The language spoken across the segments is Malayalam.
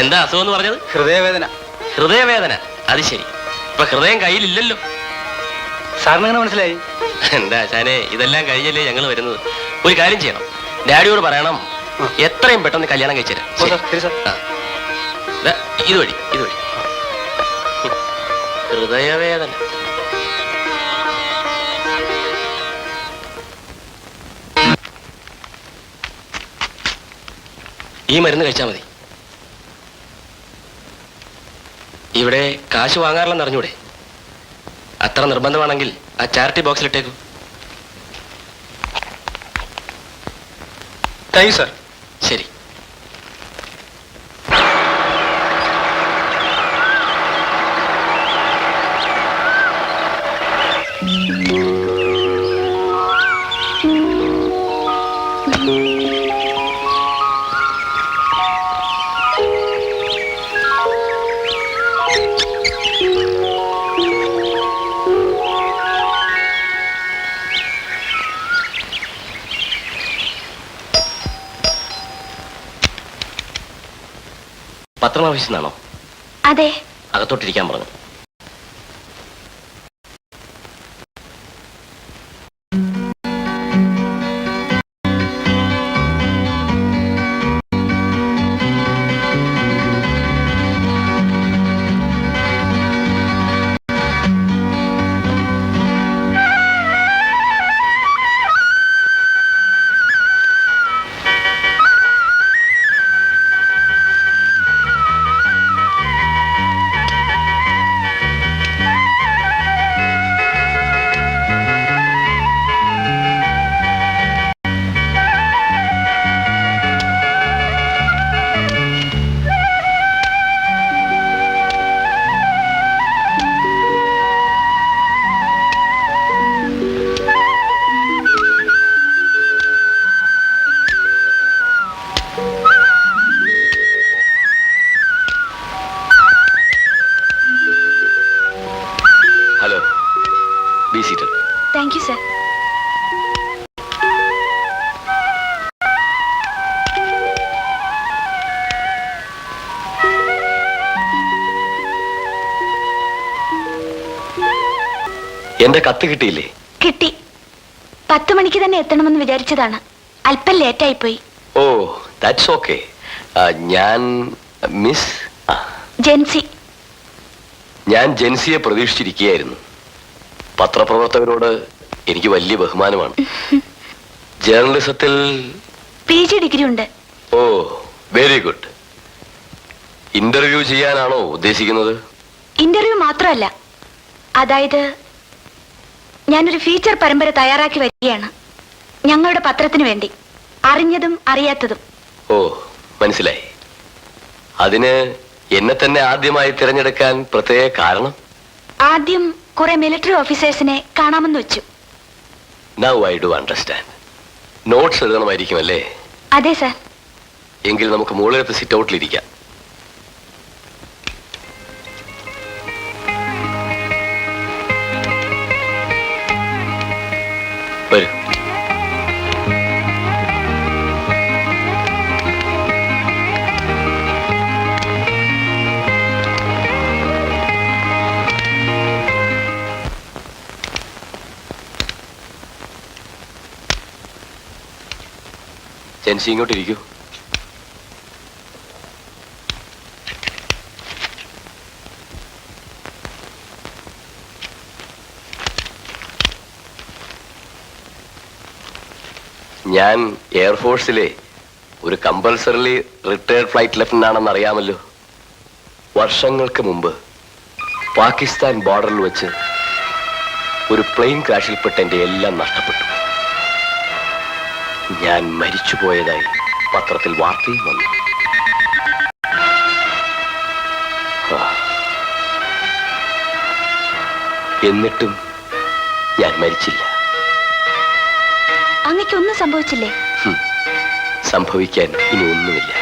എന്താ അസുഖം എന്ന് പറഞ്ഞത്? ഹൃദയവേദന. ഹൃദയവേദന? അത് ശരി. ഇപ്പൊ ഹൃദയം കയ്യിലില്ലല്ലോ. സാറിന് എങ്ങനെ മനസ്സിലായി? എന്താ ആശാനെ, ഇതെല്ലാം കഴിഞ്ഞല്ലേ ഞങ്ങൾ വരുന്നത്. ഒരു കാര്യം ചെയ്യണം, ഡാഡിയോട് പറയണം എത്രയും പെട്ടെന്ന് കല്യാണം കഴിച്ചുതരാം. ഇതുവഴി ഹൃദയവേദന. ഈ മരുന്ന് കഴിച്ചാൽ മതി. ഇവിടെ കാശ് വാങ്ങാറില്ലെന്ന് അറിഞ്ഞൂടെ? അത്ര നിർബന്ധമാണെങ്കിൽ ആ ചാരിറ്റി ബോക്സിലിട്ടേക്കൂ. Thank you sir. ശരി. പത്രം ഓഫീസിൽ നിന്നാണോ? അതെ. അകത്തോട്ടിരിക്കാൻ പറഞ്ഞു. Thank you sir. എന്റെ കത്ത് കിട്ടിയില്ലേ? കിട്ടി. 10 മണിക്ക് തന്നെ എത്തണമെന്ന് വിചാരിച്ചതാണ്. അല്പം ലേറ്റായിപ്പോയി. ഓ, ദാറ്റ്സ് ഓക്കെ. ഞാൻ മിസ് ജെൻസി. ഞാൻ ജെൻസിയെ പ്രതീക്ഷിച്ചിരിക്കുകയായിരുന്നു. പത്രപ്രവർത്തകരോട് എനിക്ക് വലിയ ബഹുമാനമാണ്. ജേർണലിസത്തിൽ PG ഡിഗ്രി ഉണ്ട്. ഓ, വെരി ഗുഡ്. ഇന്റർവ്യൂ ചെയ്യാനാണോ ഉദ്ദേശിക്കുന്നത്? ഇന്റർവ്യൂ മാത്രമല്ല, അതായത് ഞാനൊരു ഫീച്ചർ പരമ്പര തയ്യാറാക്കി വരികയാണ് ഞങ്ങളുടെ പത്രത്തിന് വേണ്ടി. അറിഞ്ഞതും അറിയാത്തതും. ഓ, മനസ്സിലായി. അതിന് എന്നെ തന്നെ ആദ്യമായി തിരഞ്ഞെടുക്കാൻ പ്രത്യേക കാരണം? ആദ്യം കുറെ മിലിറ്ററി ഓഫീസേഴ്സിനെ കാണാമെന്ന് വെച്ചു. Now I do understand. Notes എഴുതണമായിരിക്കും അല്ലേ? അതെ സാർ. എങ്കിൽ നമുക്ക് മുകളിലത്തെ സിറ്റ് ഔട്ടിലിരിക്കാം. വരൂ. ജെൻസി, ഇങ്ങോട്ടിരിക്കൂ. ഞാൻ എയർഫോഴ്സിലെ ഒരു കമ്പൽസറിലി റിട്ടയർഡ് ഫ്ലൈറ്റ് ലെഫ്റ്റനന്റ് ആണെന്ന് അറിയാമല്ലോ. വർഷങ്ങൾക്ക് മുമ്പ് പാകിസ്ഥാൻ ബോർഡറിൽ വെച്ച് ഒരു പ്ലെയിൻ ക്രാഷിൽപ്പെട്ട് എൻ്റെ എല്ലാം നഷ്ടപ്പെട്ടു. ഞാൻ മരിച്ചുപോയതായി പത്രത്തിൽ വാർത്തയും വന്നു. എന്നിട്ടും ഞാൻ മരിച്ചില്ല. അങ്ങയ്ക്കൊന്നും സംഭവിച്ചില്ലേ? സംഭവിക്കാൻ ഇനി ഒന്നുമില്ല.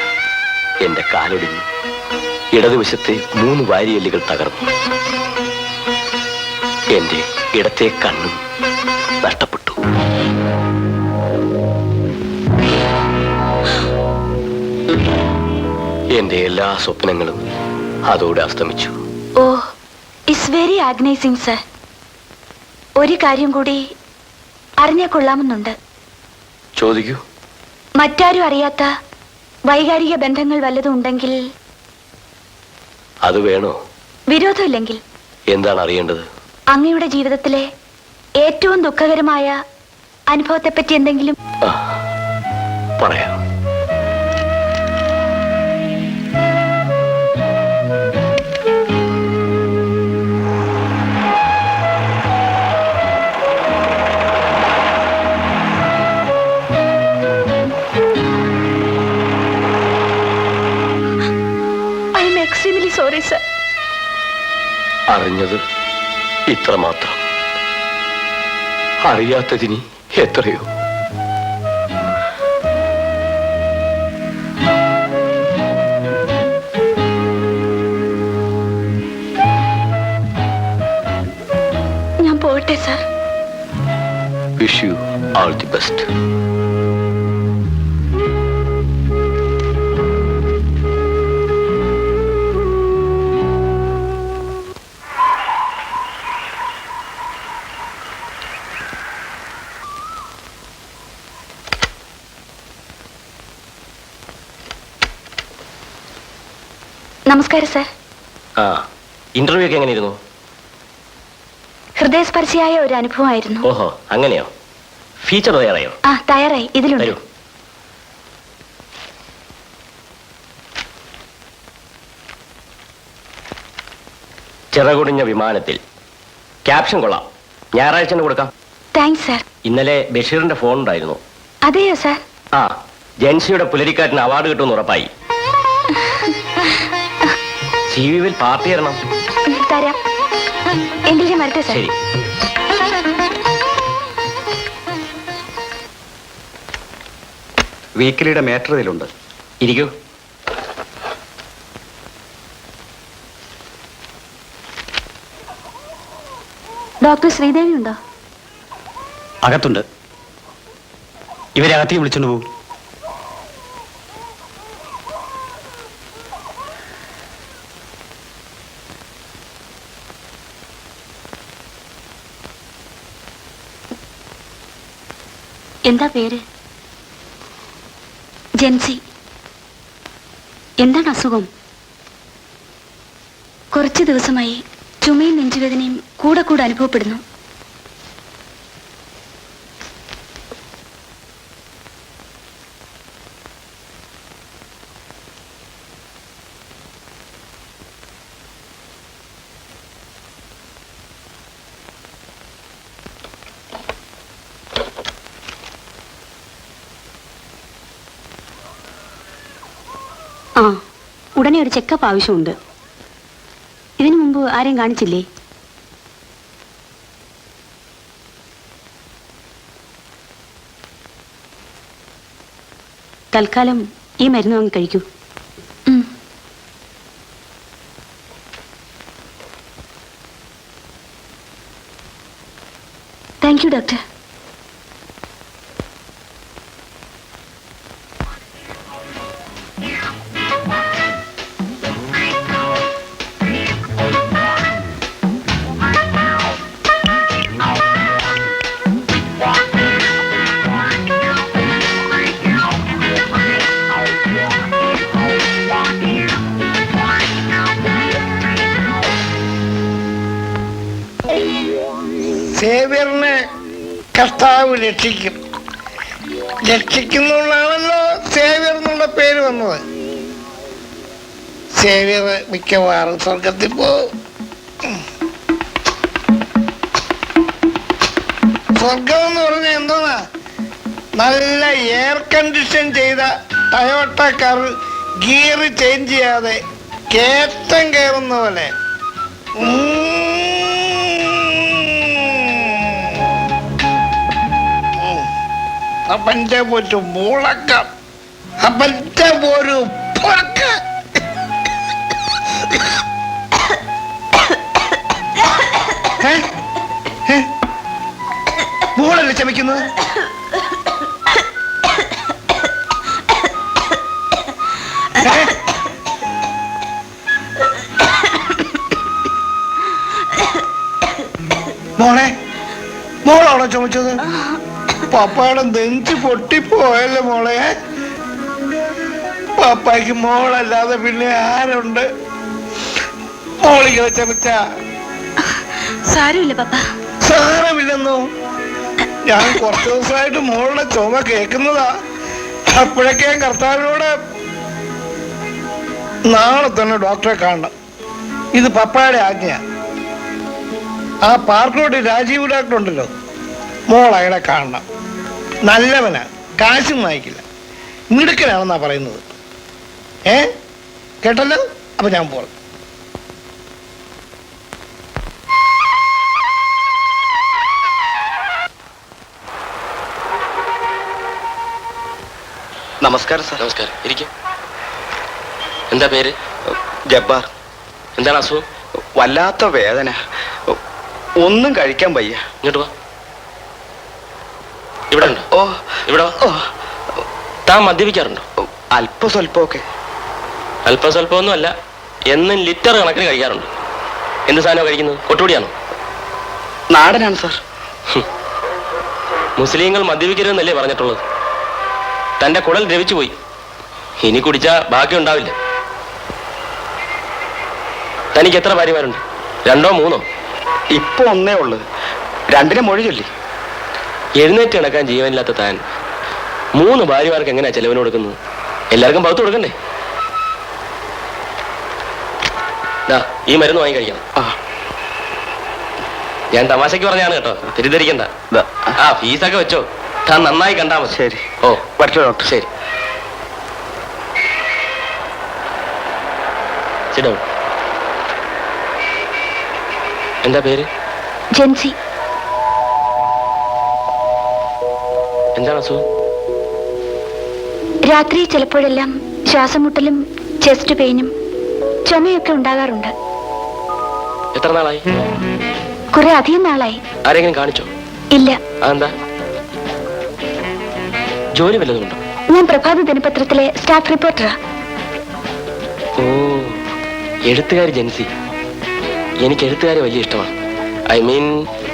എന്റെ കാലൊടിഞ്ഞു. ഇടതുവശത്തെ 3 വാരിയെല്ലുകൾ തകർന്നു. എന്റെ ഇടത്തെ കണ്ണും നഷ്ടപ്പെട്ടു. എന്റെ എല്ലാ സ്വപ്നങ്ങളും അതോടെ അസ്തമിച്ചു. ഓ, ഇറ്റ്സ് വെരി ആഗ്നൈസിങ് സർ. ഒരു കാര്യം കൂടി അറിഞ്ഞാൽ കൊള്ളാമെന്നുണ്ട്. ചോദിക്കൂ. മറ്റാരും അറിയാത്ത വൈകാരിക ബന്ധങ്ങൾ വല്ലതും ഉണ്ടെങ്കിൽ? അത് വേണോ? വിരോധമില്ലെങ്കിൽ. എന്താണ് അറിയേണ്ടത്? അങ്ങയുടെ ജീവിതത്തിലെ ഏറ്റവും ദുഃഖകരമായ അനുഭവത്തെപ്പറ്റി എന്തെങ്കിലും? പറയാം. I am extremely sorry sir. അറിഞ്ഞത് ഇത്രമാത്രം. അറിയാത്തതിനി എത്രയോ. ഞാൻ പോട്ടെ sir. Wish you all the best. നമസ്കാരം സർ. ഇന്റർവ്യൂ ഒക്കെ എങ്ങനെയിരുന്നു? ഹൃദയസ്പർശിയായ ഒരു അനുഭവമായിരുന്നു. ഓഹോ, അങ്ങനെയോ? ഫീച്ചർ തയ്യാറായോ? തയ്യാറായി. ഇതിലുണ്ട്. തരൂ. ചിറകുടിഞ്ഞ വിമാനത്തിൽ. ക്യാപ്ഷൻ കൊള്ളാം. ഞായറാഴ്ച കൊടുക്കാം. Thanks sir. ഇന്നലെ ബഷീറിന്റെ ഫോൺ ഉണ്ടായിരുന്നു. അതെയോ സർ? ജൻസിയുടെ പുലരിക്കാറ്റിന് അവാർഡ് കിട്ടുമെന്ന് ഉറപ്പായി. CVയിൽ പാർട്ടി തരണം. തരാം. എങ്കിൽ ഞാൻ വരട്ടെ സർ. ശരി. വീക്കിലിയുടെ മാറ്റർ ഇതിലുണ്ട്. ഇരിക്കൂ. ഡോക്ടർ ശ്രീദേവി ഉണ്ടോ? അകത്തുണ്ട്. ഇവരെ അകത്തേക്ക് വിളിച്ചോണ്ട് പോകും. എന്താ പേര്? ജെൻസി. എന്താണ് അസുഖം? കുറച്ച് ദിവസമായി ചുമയും നെഞ്ചുവേദനയും കൂടെ കൂടെ അനുഭവപ്പെടുന്നു. ഉടനെ ഒരു ചെക്കപ്പ് ആവശ്യമുണ്ട്. ഇതിനു മുമ്പ് ആരെയും കാണിച്ചില്ലേ? തൽക്കാലം ഈ മരുന്ന് വാങ്ങി കഴിക്കൂ. Thank you doctor. സേവ്യറിനെ കർത്താവ് രക്ഷിക്കും. രക്ഷിക്കുന്നുള്ളാണല്ലോ സേവ്യർ എന്നുള്ള പേര് വന്നത്. സേവ്യർ മിക്കവാറും സ്വർഗത്തിൽ പോകും. സ്വർഗം എന്ന് പറഞ്ഞാൽ എന്തോന്നാ? നല്ല എയർ കണ്ടീഷൻ ചെയ്ത ടയോട്ട കാർ ഗിയർ ചേഞ്ച് ചെയ്യാതെ കേറ്റം കയറുന്ന പോലെ. അപ്പൻ്റെ ഒരു മുളക്കം, അപ്പൻ്റെ ഒരു മോളല്ലേ ചമയ്ക്കുന്നത്? മോളെ മോളാണോ ചുമച്ചത്? പപ്പായുടെ നെഞ്ച് പൊട്ടിപ്പോയല്ലേ മോളെ. പപ്പായ്ക്ക് മോളല്ലാതെ പിന്നെ ആരുണ്ട്? മോളിങ്ങനെ ചമച്ച സാരമില്ല പപ്പ. സാരമില്ലെന്നോ? ഞാൻ കുറച്ചു ദിവസമായിട്ട് മോളുടെ ചുമ കേൾക്കുന്നതാ. അപ്പോഴൊക്കെ ഞാൻ കർത്താവിനോട് നാളെ തന്നെ ഡോക്ടറെ കാണണം. ഇത് പപ്പായുടെ ആജ്ഞ. ആ പാർക്ക് റോഡിൽ രാജീവ് ഡോക്ടർ ഉണ്ടല്ലോ, മോൾ അയാളെ കാണണം. നല്ലവനാ, കാശും വാങ്ങിക്കില്ല, മിടുക്കനാണെന്നാ പറയുന്നത്. കേട്ടല്ലോ? അപ്പൊ ഞാൻ പോകാം. നമസ്കാരം സാർ. നമസ്കാരം, ഇരിക്കും. എന്താ പേര്? ജബ്ബാർ. എന്താണ് അസുഖം? വല്ലാത്ത വേദന, ഒന്നും കഴിക്കാൻ വയ്യ. ഇങ്ങോട്ട് വാ. ഇവിടെ ഉണ്ടോ? ഓ, ഇവിടെ വാ. താൻ മദ്യപിക്കാറുണ്ടോ? അല്പ സ്വല്പമൊക്കെ. അല്പം സ്വല്പമൊന്നും അല്ല, എന്നും ലിറ്റർ കണക്കിന് കഴിക്കാറുണ്ട്. എന്ത് സാധനമാണ് കഴിക്കുന്നത്? കൊട്ടുപൊടിയാണോ? നാടനാണ് സാർ. മുസ്ലിങ്ങൾ മദ്യപിക്കരുതെന്നല്ലേ പറഞ്ഞിട്ടുള്ളത്? തന്റെ കുടൽ ദ്രവിച്ചു പോയി. ഇനി കുടിച്ചാ ബാക്കി ഉണ്ടാവില്ല. തനിക്ക് എത്ര ഭാര്യമാരുണ്ട്? 2 or 3? ഇപ്പൊ ഒന്നേ ഉള്ളു. 2നെ മൊഴി ചൊല്ലി. എഴുന്നേറ്റ് കിടക്കാൻ ജീവനില്ലാത്ത താൻ 3 ഭാര്യമാർക്ക് എങ്ങനെയാ ചെലവിന് കൊടുക്കുന്നത്? എല്ലാവർക്കും പകുത്ത് കൊടുക്കണ്ടേ? ഈ മരുന്ന് വാങ്ങി കഴിക്കണം. ഞാൻ തമാശക്ക് പറഞ്ഞാണ് കേട്ടോ, തെറ്റിദ്ധരിക്കണ്ട. ഫീസൊക്കെ വെച്ചോ, താൻ നന്നായി കണ്ടാ മതി. ശരി. ഓ, പറ്റില്ല ഡോക്ടർ. ശരി. ശരി. എന്താ പേര്? ജെൻസി. എന്താണ് അസുഖം? രാത്രി ചിലപ്പോഴെല്ലാം ശ്വാസം മുട്ടലും ചെസ്റ്റ് പെയിനും ചുമയൊക്കെ ഉണ്ടാകാറുണ്ട്. എത്ര നാളായി? കുറെ അധികം നാളായി. ആരെങ്കിലും കാണിച്ചോ? ഇല്ല. അതെന്താ? ജോലി വല്ലതുമുണ്ടോ? ഞാൻ പ്രഭാത ദിനപത്രത്തിലെ സ്റ്റാഫ് റിപ്പോർട്ടറാ. ഓ, എഴുത്തുകാരി ജെൻസി. എനിക്ക് എഴുത്തുകാരെ വലിയ ഇഷ്ടമാണ്. ഐ മീൻ,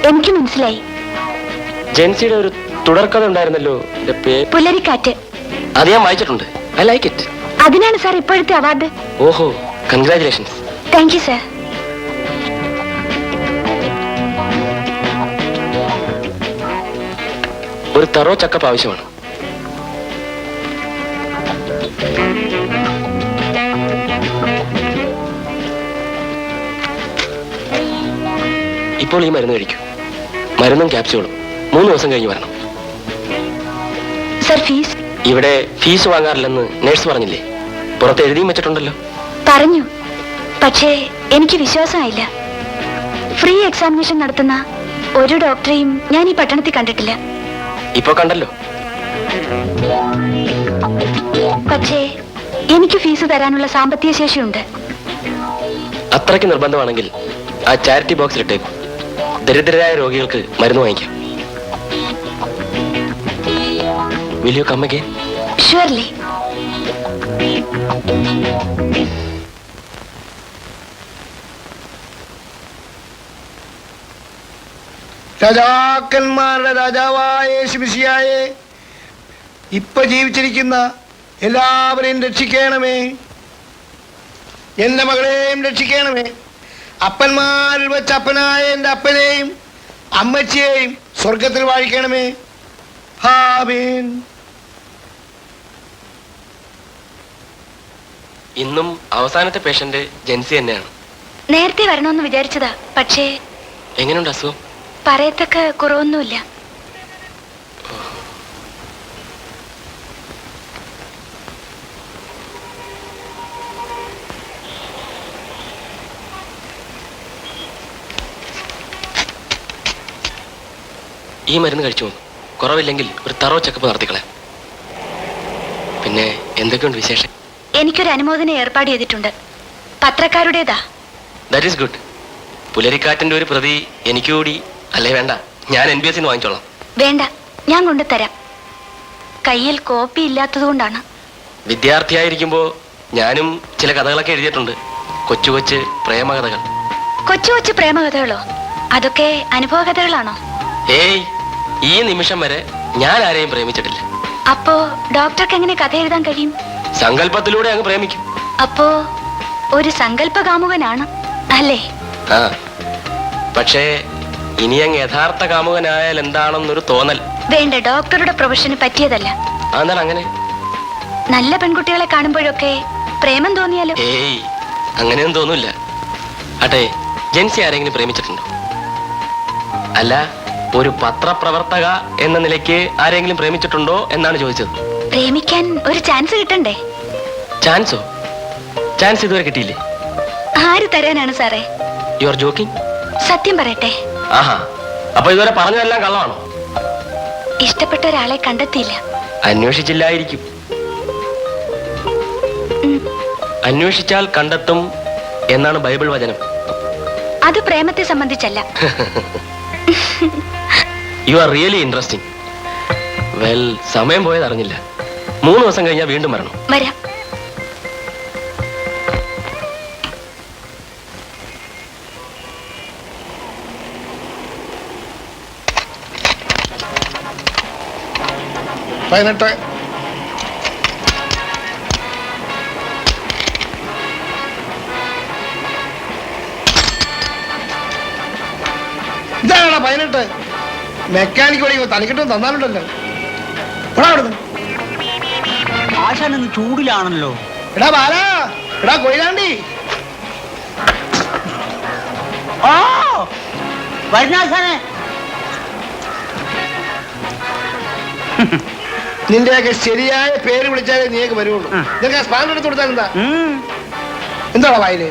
എനിക്ക് മനസ്സിലായി. ജെൻസിയുടെ ഒരു തുടർക്കഥ ഉണ്ടായിരുന്നല്ലോ, പുലരിക്കാറ്റ്. അത് ഞാൻ വായിച്ചിട്ടുണ്ട്. I like it. അതിനാണ് സാർ ഇപ്പോഴത്തെ അവാർഡ്. ഓഹോ, കൺഗ്രാറ്റുലേഷൻസ്. Thank you sir. ഒരു തറോ ചെക്കപ്പ് ആവശ്യമാണ്. ഇപ്പോൾ ഈ മരുന്ന് കഴിക്കൂ. മരുന്നും ക്യാപ്സ്യൂളും 3 ദിവസം കഴിഞ്ഞ് വരണം. Sir, fees? ഇവിടെ ഫീസ് വാങ്ങാറില്ലെന്ന് നേഴ്സ് പറഞ്ഞില്ലേ? പുറത്ത് എഴുതിയും വെച്ചിട്ടുണ്ടല്ലോ. പറഞ്ഞു, പക്ഷേ എനിക്ക് വിശ്വാസമായില്ല. ഫ്രീ എക്സാമിനേഷൻ നടത്തുന്ന ഒരു ഡോക്ടറെയും ഞാൻ ഈ പട്ടണത്തിൽ കണ്ടിട്ടില്ല. ഇപ്പൊ കണ്ടല്ലോ. പക്ഷേ എനിക്ക് ഫീസ് തരാനുള്ള സാമ്പത്തിക ശേഷിയുണ്ട്. അത്രയ്ക്ക് നിർബന്ധമാണെങ്കിൽ ആ ചാരിറ്റി ബോക്സിൽ ഇട്ടേക്കും. ദരിദ്രരായ രോഗികൾക്ക് മരുന്ന് വാങ്ങിക്കാം. Will you come again? Surely. രാജാക്കന്മാരുടെ രാജാവായ യേശു മിശിഹായെ, ഇപ്പൊ ജീവിച്ചിരിക്കുന്ന എല്ലാവരെയും രക്ഷിക്കണമേ. എന്റെ മകളെയും രക്ഷിക്കണമേ. അപ്പന്മാരിൽ വെച്ച് അപ്പനായ എൻ്റെ അപ്പനെയും അമ്മച്ചിയെയും സ്വർഗത്തിൽ വാഴിക്കണമേ. ആമേൻ. ഇന്നും അവസാനത്തെ പേഷ്യന്റ് ജെൻസി തന്നെയാണ്. നേരത്തെ വരണമെന്ന് വിചാരിച്ചതാ, പക്ഷേ എങ്ങനെയുണ്ട് അസുഖം? പറയത്തക്ക കുറവൊന്നുമില്ല. ഈ മരുന്ന് കഴിച്ചു പോകുന്നു. കുറവില്ലെങ്കിൽ ഒരു തറോ ചെക്കപ്പ് നടത്തിക്കളെ. പിന്നെ എന്തൊക്കെയുണ്ട് വിശേഷം? എനിക്കൊരു അനുമോദനം ഏർപ്പാട് ചെയ്തിട്ടുണ്ട്. പത്രക്കാരുടേതാ. That is good. പുലരിക്കാറ്റിന്റെ ഒരു പ്രതി എനിക്ക് കൂടി. അല്ലേ വേണ്ട, ഞാൻ NBS വാങ്ങിച്ചോളാം. വേണ്ട, ഞാൻ കൊണ്ടുതരാം. കയ്യിൽ കോപ്പി ഇല്ലാത്തതുകൊണ്ടാണ്. വിദ്യാർത്ഥിയായിരിക്കുമ്പോ ഞാനും ചില കഥകളൊക്കെ എഴുതിയിട്ടുണ്ട്. കൊച്ചു കൊച്ചു പ്രേമകഥകൾ. കൊച്ചു കൊച്ചു പ്രേമകഥകളോ? അതൊക്കെ അനുഭവ കഥകളാണോ? ഏയ്, ഈ നിമിഷം വരെ ഞാൻ ആരെയും പ്രേമിച്ചിട്ടില്ല. അപ്പോ ഡോക്ടർക്ക് എങ്ങനെ കഥ എഴുതാൻ കഴിയും? സങ്കല്പത്തിലൂടെ അങ്ങ് പ്രേമിക്കും. അപ്പോ ഒരു സങ്കല്പ കാമുകനാണ് അല്ലേ? ആ, പക്ഷേ ഇനി അങ്ങ് യഥാർത്ഥ കാമുകനായാൽ എന്താണെന്നൊരു തോന്നൽ. വേണ്ട, ഡോക്ടറുടെ പ്രൊഫഷന് പറ്റിയതല്ല. അതെന്താണ് അങ്ങനെ? നല്ല പെൺകുട്ടികളെ കാണുമ്പോഴൊക്കെ പ്രേമം തോന്നിയാലോ? ഏയ്, അങ്ങനെയൊന്നും തോന്നില്ല. അട്ടെ, ജെൻസി ആരെങ്കിലും പ്രേമിച്ചിട്ടുണ്ടോ? അല്ല, ഒരു പത്രപ്രവർത്തക എന്ന നിലയ്ക്ക് ആരെങ്കിലും പ്രേമിച്ചിട്ടുണ്ടോ എന്നാണ് ചോദിച്ചത്. പ്രേമിക്കാൻ ഒരു ചാൻസ് കിട്ടണ്ടേ? ചാൻസോ? ചാൻസ് ഇതുവരെ കിട്ടിയില്ലേ? ആര് തരാനാണ് സാറേ? You are joking? സത്യം പറയട്ടെ, ആഹാ, അപ്പൊ ഇതുവരെ പറഞ്ഞതെല്ലാം കള്ളമാണോ? ഇഷ്ടപ്പെട്ട ഒരാളെ കണ്ടെത്തിയില്ല. അന്വേഷിച്ചില്ലായിരിക്കും. അന്വേഷിച്ചാൽ കണ്ടെത്തും എന്നാണ് ബൈബിൾ വചനം. അത് പ്രേമത്തെ സംബന്ധിച്ചല്ല. You are really interesting. Well, സമയം പോയത് അറിഞ്ഞില്ല. 3 ദിവസം കഴിഞ്ഞാൽ വീണ്ടും വരണം. വരാം. പതിനെട്ട്. ഇതാണോ 18? മെക്കാനിക്ക് വഴി തലക്കിട്ടും തന്നാലുണ്ടല്ലോ. ആശാൻ ഇന്ന് ചൂടിലാണല്ലോ. എടാ ബാല, എടാ കൊയിലാണ്ടി. ഓ വരുന്നാശാനെ. നിന്റെയൊക്കെ ശരിയായ പേര് വിളിച്ചാലേ നീയൊക്കെ വരുള്ളൂ. നിനക്ക് ആ സ്പാൻ എടുത്ത് കൊടുത്താൽ എന്താ? എന്താണോ വായില്?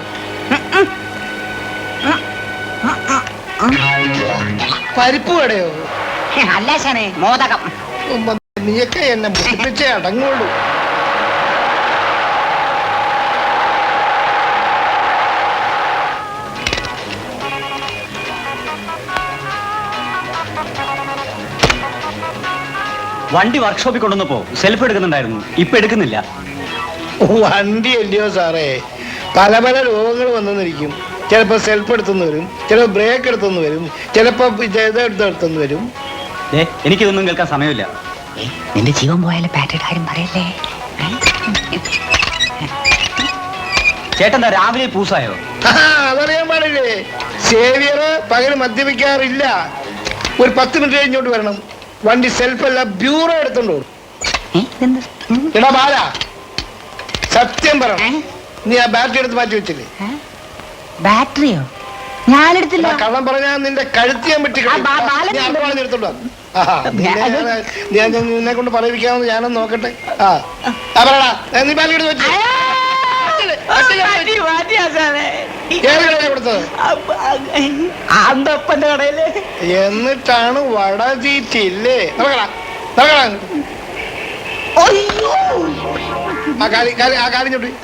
പരിപ്പ് കടയോ? അല്ലാശാനെ, മോദകം. നീയൊക്കെ എന്നെ മുട്ടിപ്പിച്ചേ അടങ്ങുള്ളൂ. വണ്ടി വർക്ക്ഷോപ്പിൽ കൊണ്ടുവന്നപ്പോ സെൽഫ് എടുക്കുന്നുണ്ടായിരുന്നു, ഇപ്പൊ എടുക്കുന്നില്ല. വണ്ടി അല്ലയോ സാറേ, പല പല രോഗങ്ങൾ വന്നെന്നിരിക്കും. ചിലപ്പോ സെൽഫ് എടുത്തുനിന്ന് വരും, ചിലപ്പോ ബ്രേക്ക് എടുത്തുനിന്ന് വരും, ചിലപ്പോ എടുത്തുനിന്ന് വരും. എനിക്കിതൊന്നും കേൾക്കാൻ സമയമില്ല. നിന്റെ ജീവൻ പോയാലും പാറ്റയുടെ കാര്യം പറയല്ലേ. ചേട്ടൻ രാവിലെ പൂസായോ? അതറിയാൻ പാടില്ലേ. സേവിയർ പകല് മദ്യപിക്കാറില്ല. ഒരു 10 മിനിറ്റ് കഴിഞ്ഞോട്ട് വരണം. വണ്ടി സെൽഫല്ല, ബ്യൂറോ എടുത്തോണ്ട് പോകും. എടാ ബാല, സത്യം പറ, നീ ആ ബാറ്ററി എടുത്ത് മാറ്റി വെച്ചില്ലേ? ബാറ്ററിയോ? ഞാനെടുത്തില്ല. കള്ളം പറഞ്ഞാൽ നിന്റെ കഴുത്തിയാൻ പറ്റി എടുത്തോണ്ട് നിന്നെ കൊണ്ട് പറയിപ്പിക്കാമെന്ന് ഞാനൊന്ന് നോക്കട്ടെ. പറയടാ, നീ ബാലി എടുത്ത് വെച്ചു. ഏത് കടയിലെ കൊടുത്തത്? അന്തപ്പന്റെ കടയില്. എന്നിട്ടാണ് വട ചീറ്റില്ലേ?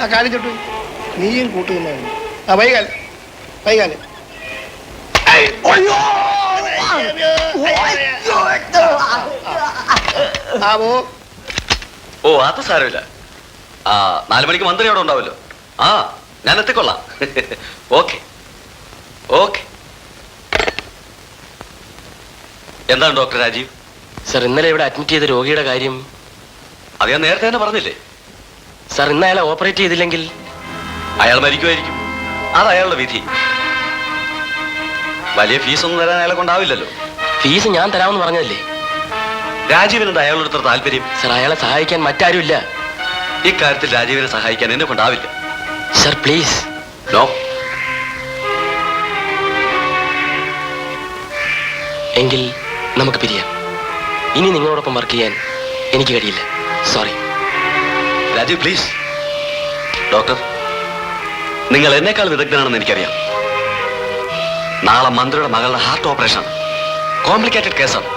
ആ കാലി ചൊട്ടി നീയും കൂട്ടുന്ന വൈകാല്. ഓ, അത് സാരമില്ല. 4 മണിക്ക് മന്ത്രി അവിടെ ഉണ്ടാവല്ലോ. ഞാൻ എത്തിക്കൊള്ളാം. Okay okay. എന്താണ് ഡോക്ടർ രാജീവ്? സർ, ഇന്നലെ ഇവിടെ അഡ്മിറ്റ് ചെയ്ത രോഗിയുടെ കാര്യം അത് ഞാൻ നേരത്തെ തന്നെ പറഞ്ഞില്ലേ? സർ, ഇന്ന് അയാളെ ഓപ്പറേറ്റ് ചെയ്തില്ലെങ്കിൽ അയാൾ മരിക്കുമായിരിക്കും. അത് അയാളുടെ വിധി. വലിയ ഫീസൊന്നും തരാൻ അയാളെ കൊണ്ടാവില്ലല്ലോ. ഫീസ് ഞാൻ തരാമെന്ന് പറഞ്ഞതല്ലേ? രാജീവിനുണ്ട് അയാളുടെ അടുത്ത താല്പര്യം. സർ, അയാളെ സഹായിക്കാൻ മറ്റാരുമില്ല. ഇക്കാര്യത്തിൽ രാജീവിനെ സഹായിക്കാൻ എന്നെ കൊണ്ടാവില്ല. Sir, please. നോ. എങ്കിൽ നമുക്ക് പിരിയാം. ഇനി നിങ്ങളോടൊപ്പം വർക്ക് ചെയ്യാൻ എനിക്ക് കഴിയില്ല. സോറി. രാജീവ്, പ്ലീസ്. ഡോക്ടർ, നിങ്ങൾ എന്നേക്കാൾ വിദഗ്ധനാണെന്ന് എനിക്കറിയാം. നാളെ മന്ത്രിയുടെ മകളുടെ ഹാർട്ട് ഓപ്പറേഷൻ, കോംപ്ലിക്കേറ്റഡ് കേസാണ്.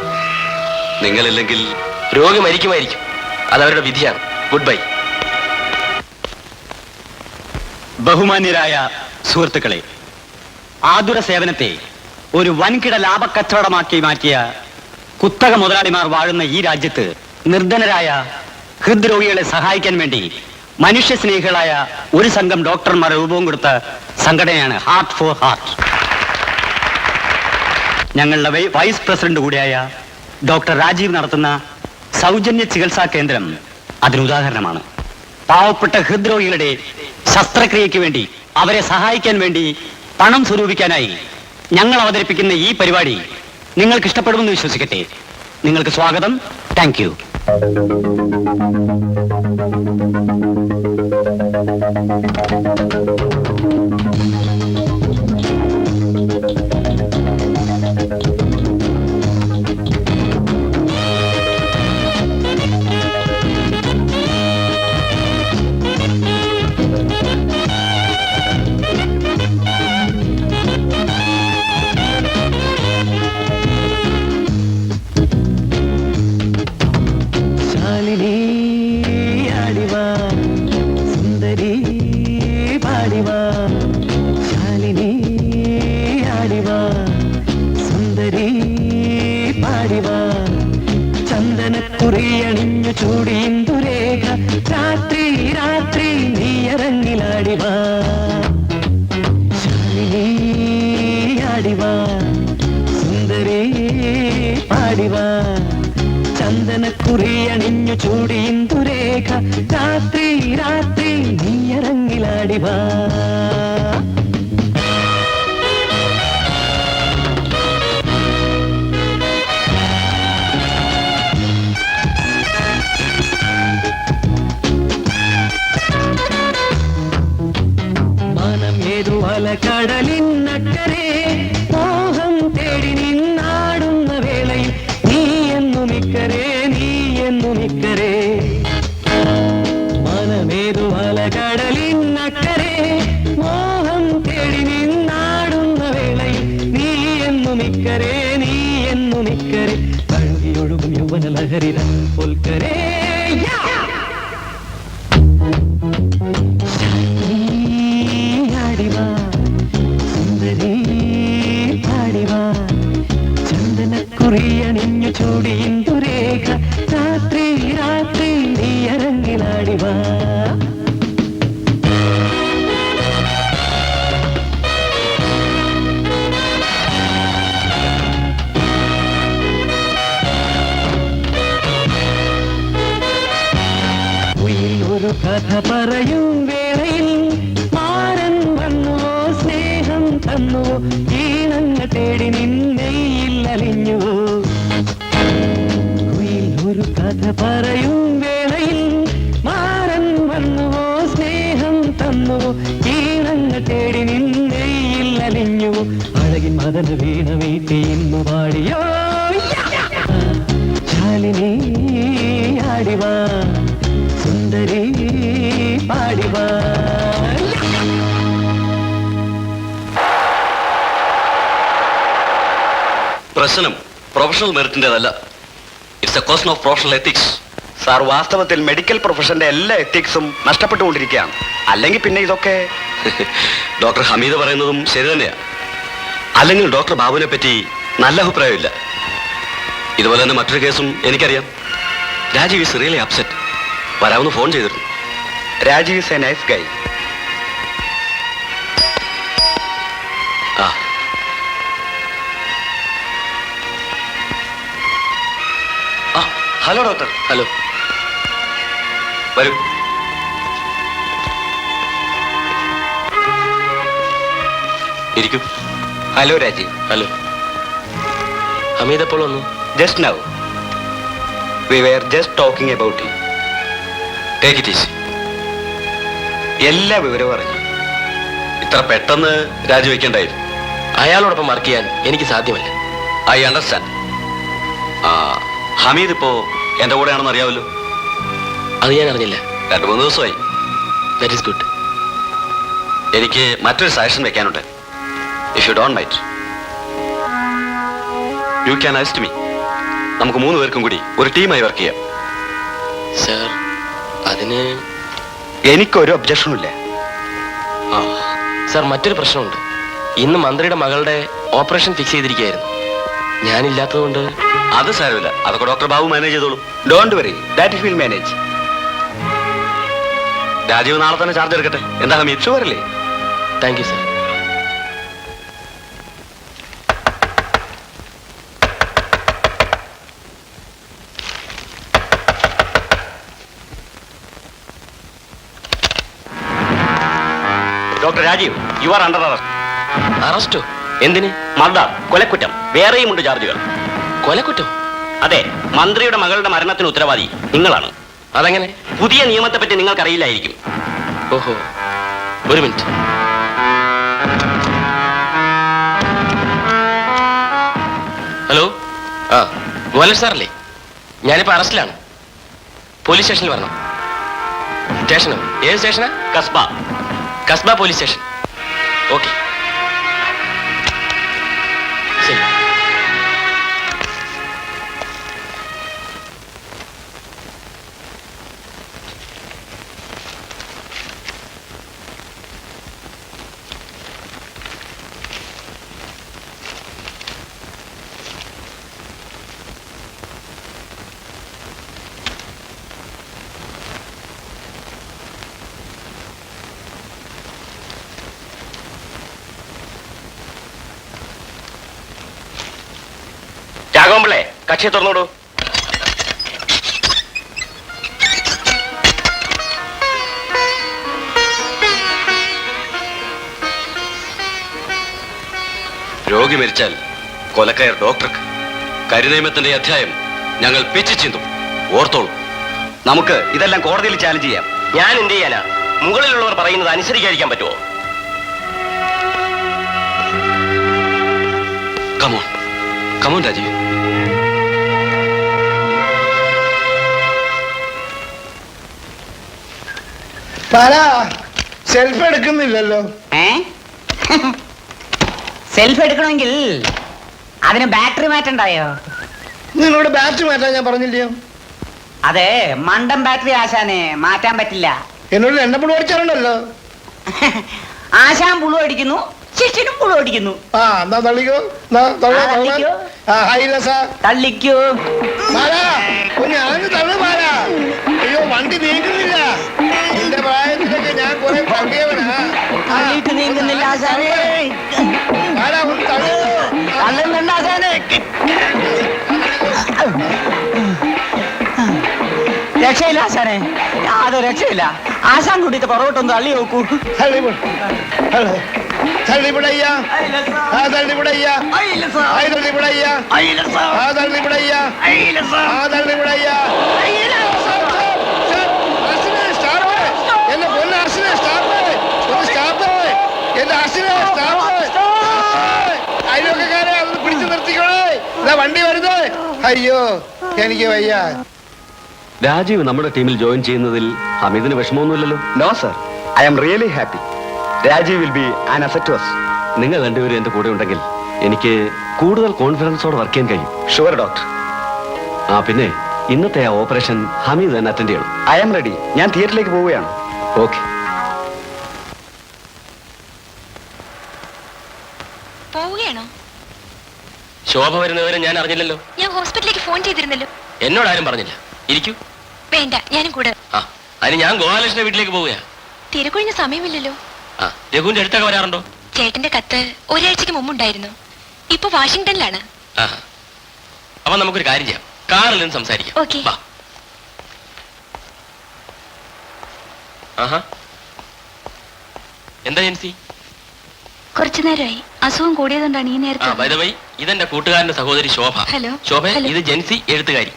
നിങ്ങളില്ലെങ്കിൽ രോഗി മരിക്കുമായിരിക്കും. അതവരുടെ വിധിയാണ്. Good bye. ബഹുമാന്യരായ സുഹൃത്തുക്കളെ, ആതുര സേവനത്തെ ഒരു വൻകിട ലാഭക്കച്ചവടമാക്കി മാറ്റിയ കുത്തക മുതലാളിമാർ വാഴുന്ന ഈ രാജ്യത്ത് നിർധനരായ ഹൃദ്രോഗികളെ സഹായിക്കാൻ വേണ്ടി മനുഷ്യസ്നേഹികളായ ഒരു സംഘം ഡോക്ടർമാർ രൂപം കൊടുത്ത സംഘടനയാണ് ഹാർട്ട് ഫോർ ഹാർട്ട്. ഞങ്ങളുടെ വൈസ് പ്രസിഡന്റ് കൂടിയായ ഡോക്ടർ രാജീവ് നടത്തുന്ന സൗജന്യ ചികിത്സാ കേന്ദ്രം അതിനുദാഹരണമാണ്. പാവപ്പെട്ട ഹൃദ്രോഗികളുടെ ശസ്ത്രക്രിയയ്ക്ക് വേണ്ടി അവരെ സഹായിക്കാൻ വേണ്ടി പണം സ്വരൂപിക്കാനായി ഞങ്ങൾ അവതരിപ്പിക്കുന്ന ഈ പരിപാടി നിങ്ങൾക്ക് ഇഷ്ടപ്പെടുമെന്ന് വിശ്വസിക്കട്ടെ. നിങ്ങൾക്ക് സ്വാഗതം. Thank you. ചന്ദനക്കുറിയണിഞ്ഞു ചൂടിന്തുരേഖ രാത്രി രാത്രി നീയറങ്ങിലാടിവാ ശാലിനി ആടിവാ സുന്ദരി പാടിവാ ചന്ദനക്കുറിയണിഞ്ഞു ചൂടിന്തുരേഖ രാത്രി രാത്രി നീയറങ്ങിലാടിവാ കടലിനക്കരെ മോഹം തേടി നിന്നാടുന്ന വേളയിൽ നീ എന്നുമിക്കരെ മനമേതു കടലിനക്കരെ മോഹം തേടി നിന്നാടുന്ന വേളയിൽ നീ എന്നുമിക്കരെ കഴുകിയൊഴുകും യൗവന ലഹരി പൊൽക്കരേ ചന്ദനക്കുറിയണിഞ്ഞു ചൂടിന്തുരേഖ രാത്രി രാത്രി നീയറങ്ങിലാടിവാ ഒരു കഥ പറയും വേളയിൽ മാരൻ വന്നുവോ സ്നേഹം തന്നുവോ ഈണങ്ങ തേടി നിന്നെയില്ലലിഞ്ഞുവോ ഒരു കഥ പറയും വേളയിൽ മാരൻ വന്നുവോ സ്നേഹം തന്നുവോ ഈണങ്ങ തേടി നിന്നെയില്ലലിഞ്ഞുവോ അഴകിൻ മദന വീണ വീട്ടി ഇന്നു പാടിയോ ശാലിനി ആടിവാ സുന്ദരി പാടിവാ പ്രശ്നം പ്രൊഫഷണൽ മെറിറ്റിൻ്റെതല്ല. It's a question of professional ethics. Sir, വാസ്തവത്തിൽ മെഡിക്കൽ പ്രൊഫഷന്റെ എല്ലാ എത്തിക്സും നഷ്ടപ്പെട്ടുകൊണ്ടിരിക്കുകയാണ്. അല്ലെങ്കിൽ പിന്നെ ഇതൊക്കെ ഡോക്ടർ ഹമീദ് പറയുന്നതും ശരി തന്നെയാണ്. അല്ലെങ്കിൽ ഡോക്ടർ ബാബുവിനെ പറ്റി നല്ല അഭിപ്രായമില്ല. ഇതുപോലെ തന്നെ മറ്റൊരു കേസും എനിക്കറിയാം. Rajiv is really upset. വരാമെന്ന് ഫോൺ ചെയ്തിരുന്നു. Rajiv is a nice guy. Hello doctor. Hello. വരൂ. ഇരിക്കൂ. ഹലോ രാജീവ്. ഹലോ. ഹമീദ് എപ്പോൾ വന്നു? Just now. We were just talking about you. Take it easy. എല്ലാ വിവരവും അറിഞ്ഞു. ഇത്ര പെട്ടെന്ന് രാജിവെക്കേണ്ടായിരുന്നു. അയാളോടൊപ്പം വർക്ക് ചെയ്യാൻ എനിക്ക് സാധ്യമല്ല. I understand. ഹമീദ് ഇപ്പോ എന്റെ കൂടെയാണെന്ന് അറിയാമല്ലോ. അത് ഞാൻ അറിഞ്ഞില്ല. 2-3 ദിവസമായി. That is good. എനിക്ക് മറ്റൊരു സജഷൻ വെക്കാനുണ്ട്. If you don't mind, you can assist me. നമുക്ക് 3 പേർക്കും കൂടി ഒരു ടീമായി വർക്ക് ചെയ്യാം. സർ, അതിന് എനിക്കൊരു ഒബ്ജക്ഷനും ഇല്ല. സർ, മറ്റൊരു പ്രശ്നമുണ്ട്. ഇന്ന് മന്ത്രിയുടെ മകളുടെ ഓപ്പറേഷൻ ഫിക്സ് ചെയ്തിരിക്കുകയായിരുന്നു. ഞാനില്ലാത്തതുകൊണ്ട്. അത് സാരമില്ല, അതൊക്കെ ഡോക്ടർ ബാബു മാനേജ് ചെയ്തോളൂ. Don't worry, that will manage. Rajeev നാളെ തന്നെ ചാർജ് എടുക്കട്ടെ. എന്താ Hameed? Thank you sir. Doctor Rajeev, you are under arrest. അറസ്റ്റോ? എന്തിന്? മർഡർ, കൊലക്കുറ്റം. വേറെയുമുണ്ട് ചാർജുകൾ. കൊലക്കുറ്റോ? അതെ, മന്ത്രിയുടെ മകളുടെ മരണത്തിന് ഉത്തരവാദി നിങ്ങളാണ്. അതെങ്ങനെ? പുതിയ നിയമത്തെ പറ്റി നിങ്ങൾക്കറിയില്ലായിരിക്കും. ഓഹോ, ഒരു മിനിറ്റ്. ഹലോ, ആ ഗോലറ്റ് സാറല്ലേ? ഞാനിപ്പോ അറസ്റ്റിലാണ്. പോലീസ് സ്റ്റേഷനിൽ വരണം. സ്റ്റേഷനോ? ഏത് സ്റ്റേഷനാ? Kasba. Kasba police station. Okay, ശരി. രാഘവൻപിള്ളേ, കക്ഷിയെ തുറന്നോടൂ. രോഗി മരിച്ചാൽ കൊലക്കയർ ഡോക്ടർക്ക്. കരിനിയമത്തിന്റെ അധ്യായം ഞങ്ങൾ പിച്ചു ചിന്തും. ഓർത്തോളൂ. നമുക്ക് ഇതെല്ലാം കോടതിയിൽ ചാലഞ്ച് ചെയ്യാം. ഞാൻ എന്ത് ചെയ്യാനാ? മുകളിലുള്ളവർ പറയുന്നത് അനുസരിക്കാതിരിക്കാൻ പറ്റുമോ? Come on come on Rajeev. സെൽഫ് എടുക്കുന്നില്ലല്ലോ. സെൽഫ് എടുക്കണമെങ്കിൽ അതിന് ബാറ്ററി മാറ്റണ്ടായോ? നിന്നോട് ബാറ്ററി മാറ്റാൻ ഞാൻ പറഞ്ഞില്ലയോ? അതെ, മണ്ടൻ ബാറ്ററി ആശാനെ മാറ്റാൻ പറ്റില്ല. എന്നോട് എണ്ണപ്പുളി ഓടിച്ചാലുണ്ടല്ലോ. ആശാൻ പുളു അടിക്കുന്നു, ശിഷ്യനും പുളു അടിക്കുന്നു. ആ എന്നാ തള്ളിക്കോ. തള്ളിക്കോ. തള്ളിക്കോ. ഞാൻ തള്ളു മാറാ. അയ്യോ, വണ്ടി നീങ്ങുന്നില്ല. എന്റെ പ്രായത്തിലൊക്കെ ഞാൻ കുറെ തള്ളിയവനാ. തള്ളിയിട്ട് നീങ്ങുന്നില്ല ആശാനെ. തള്ളുന്നുണ്ട് ആശാനെ. രക്ഷയില്ല ആശാനെ, യാതൊരു രക്ഷയില്ല. ആശാൻ കൂട്ടിയിട്ട് പുറകോട്ടൊന്ന് തള്ളി നോക്കൂ. തള്ളിവിടയ്യാ, ആ തള്ളിവിടയ്യാ, ആ തള്ളിവിടയ്യാ, ആ തള്ളിവിടയ്യാ, ആ തള്ളിവിടയ്യാ. എന്റെ പൊന്ന അർശനെ സ്റ്റാപ്പ്, ഒന്ന് സ്റ്റാപ്പ്, എന്റെ അർശനെ സ്റ്റാപ്പ്. അയൽവക്കാരെ അതൊന്ന് പിടിച്ചു നിർത്തിക്കോളേ. ഇതാ വണ്ടി വരുന്നേ. അയ്യോ, എനിക്ക് വയ്യ. രാജീവ് നമ്മുടെ ടീമിൽ ജോയിൻ ചെയ്യുന്നതിൽ ഹമീദിന് വിഷമമൊന്നുമില്ലല്ലോ? No sir, I am really happy. Rajeev will be an asset to us. നിങ്ങൾ രണ്ടുപേരും എന്റെ കൂടെ ഉണ്ടെങ്കിൽ എനിക്ക് കൂടുതൽ കോൺഫിഡൻസോടെ വർക്ക് ചെയ്യാൻ കഴിയും. Sure doctor. ആ പിന്നെ ഇന്നത്തെ ആ ഓപ്പറേഷൻ ഹമീദ് തന്നെ അറ്റൻഡ് ചെയ്യണം. I am ready. ഞാൻ തിയേറ്ററിലേക്ക് പോവുകയാണ്. ഓക്കെ. പോവുകയാണോ? ശോഭ വരുന്നവരെ ഞാൻ അറിഞ്ഞില്ലല്ലോ. ഞാൻ ഹോസ്പിറ്റലിലേക്ക് ഫോൺ ചെയ്തിരുന്നല്ലോ. എന്നോട് ആരും പറഞ്ഞില്ല. ഇരിക്കൂ. വേണ്ട, ഞാനും കൂടെ. ആ, അതിന് ഞാൻ ഗോപാലകൃഷ്ണന്റെ വീട്ടിലേക്ക് പോവുകയാ. തിരക്കൊഴിഞ്ഞ സമയമില്ലല്ലോ. ആ, രഘുവിന്റെ അടുത്തൊക്കെ വരാറുണ്ടോ? ചേട്ടന്റെ കത്ത് ഒരാഴ്ചക്ക് മുമ്പുണ്ടായിരുന്നു. ഇപ്പൊ വാഷിംഗ്ടണിലാണ്. ആ, അപ്പൊ നമുക്കൊരു കാര്യം ചെയ്യാം. കാറിൽ നിന്ന് സംസാരിക്കാം. ഓക്കേ. വാ. ആഹാ, എന്താ ജെൻസി? കുറച്ചു നേരമായി അസുഖം കൂടിയതുകൊണ്ടാണ് ഈ നേരത്തെ. ബൈ ദ വൈ, ഇതെന്റെ കൂട്ടുകാരന്റെ സഹോദരി ശോഭ. ഹലോ. ശോഭ, ഹലോ. ഇത് ജെൻസി, എഴുത്തുകാരി.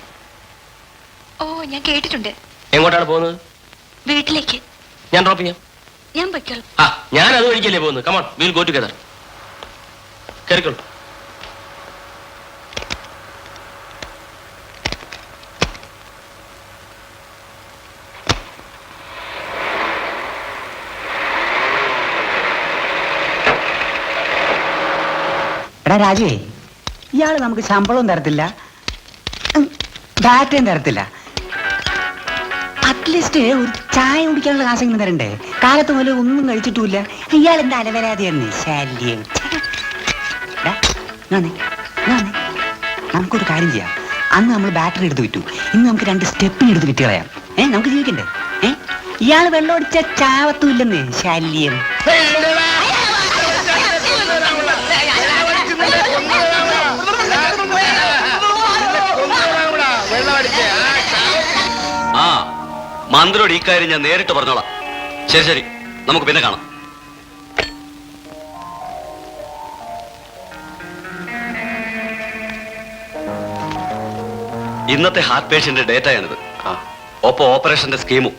ഓ, ഞാൻ കേട്ടിട്ടുണ്ട്. എങ്ങോട്ടാണ് പോകുന്നത്? വീട്ടിലേക്ക്. ഞാൻ ഡ്രോപ്പ് ചെയ്യാം. ഞാൻ പൊയ്ക്കോളാം. ആ, ഞാൻ അത് വഴിക്കല്ലേ പോകുന്നത്. Come on, will go together. കേറിക്കോളൂ. എടാ രാജുവേ, ഇയാള് നമുക്ക് ശമ്പളവും തരത്തില്ല, ബാറ്റയും തരത്തില്ല. അറ്റ്ലീസ്റ്റ് ഒരു ചായ കുടിക്കാനുള്ള കാശെങ്കിലും തരണ്ടേ? കാലത്ത് മുതൽ ഒന്നും കഴിച്ചിട്ടുമില്ല. ഇയാൾ എന്താ അലവരാതെയാണ് ശല്യം. നമുക്കൊരു കാര്യം ചെയ്യാം. അന്ന് നമ്മൾ ബാറ്ററി എടുത്ത് വിറ്റു, ഇന്ന് നമുക്ക് 2 സ്റ്റെപ്പിന് എടുത്ത് വിറ്റ് കളയാം. നമുക്ക് ജീവിക്കണ്ടേ? ഇയാള് വെള്ളം അടിച്ച ചാവത്തും ഇല്ലെന്ന് ശല്യം. ആ, മന്ത്രിയോട് ഈ കാര്യം ഞാൻ നേരിട്ട് പറഞ്ഞോളാം. ശരി ശരി, നമുക്ക് പിന്നെ കാണാം. ഇന്നത്തെ ഹാർട്ട് പേഷ്യന്റ് ഡേറ്റയാണിത്. ഒപ്പം ഓപ്പറേഷന്റെ സ്കീമും.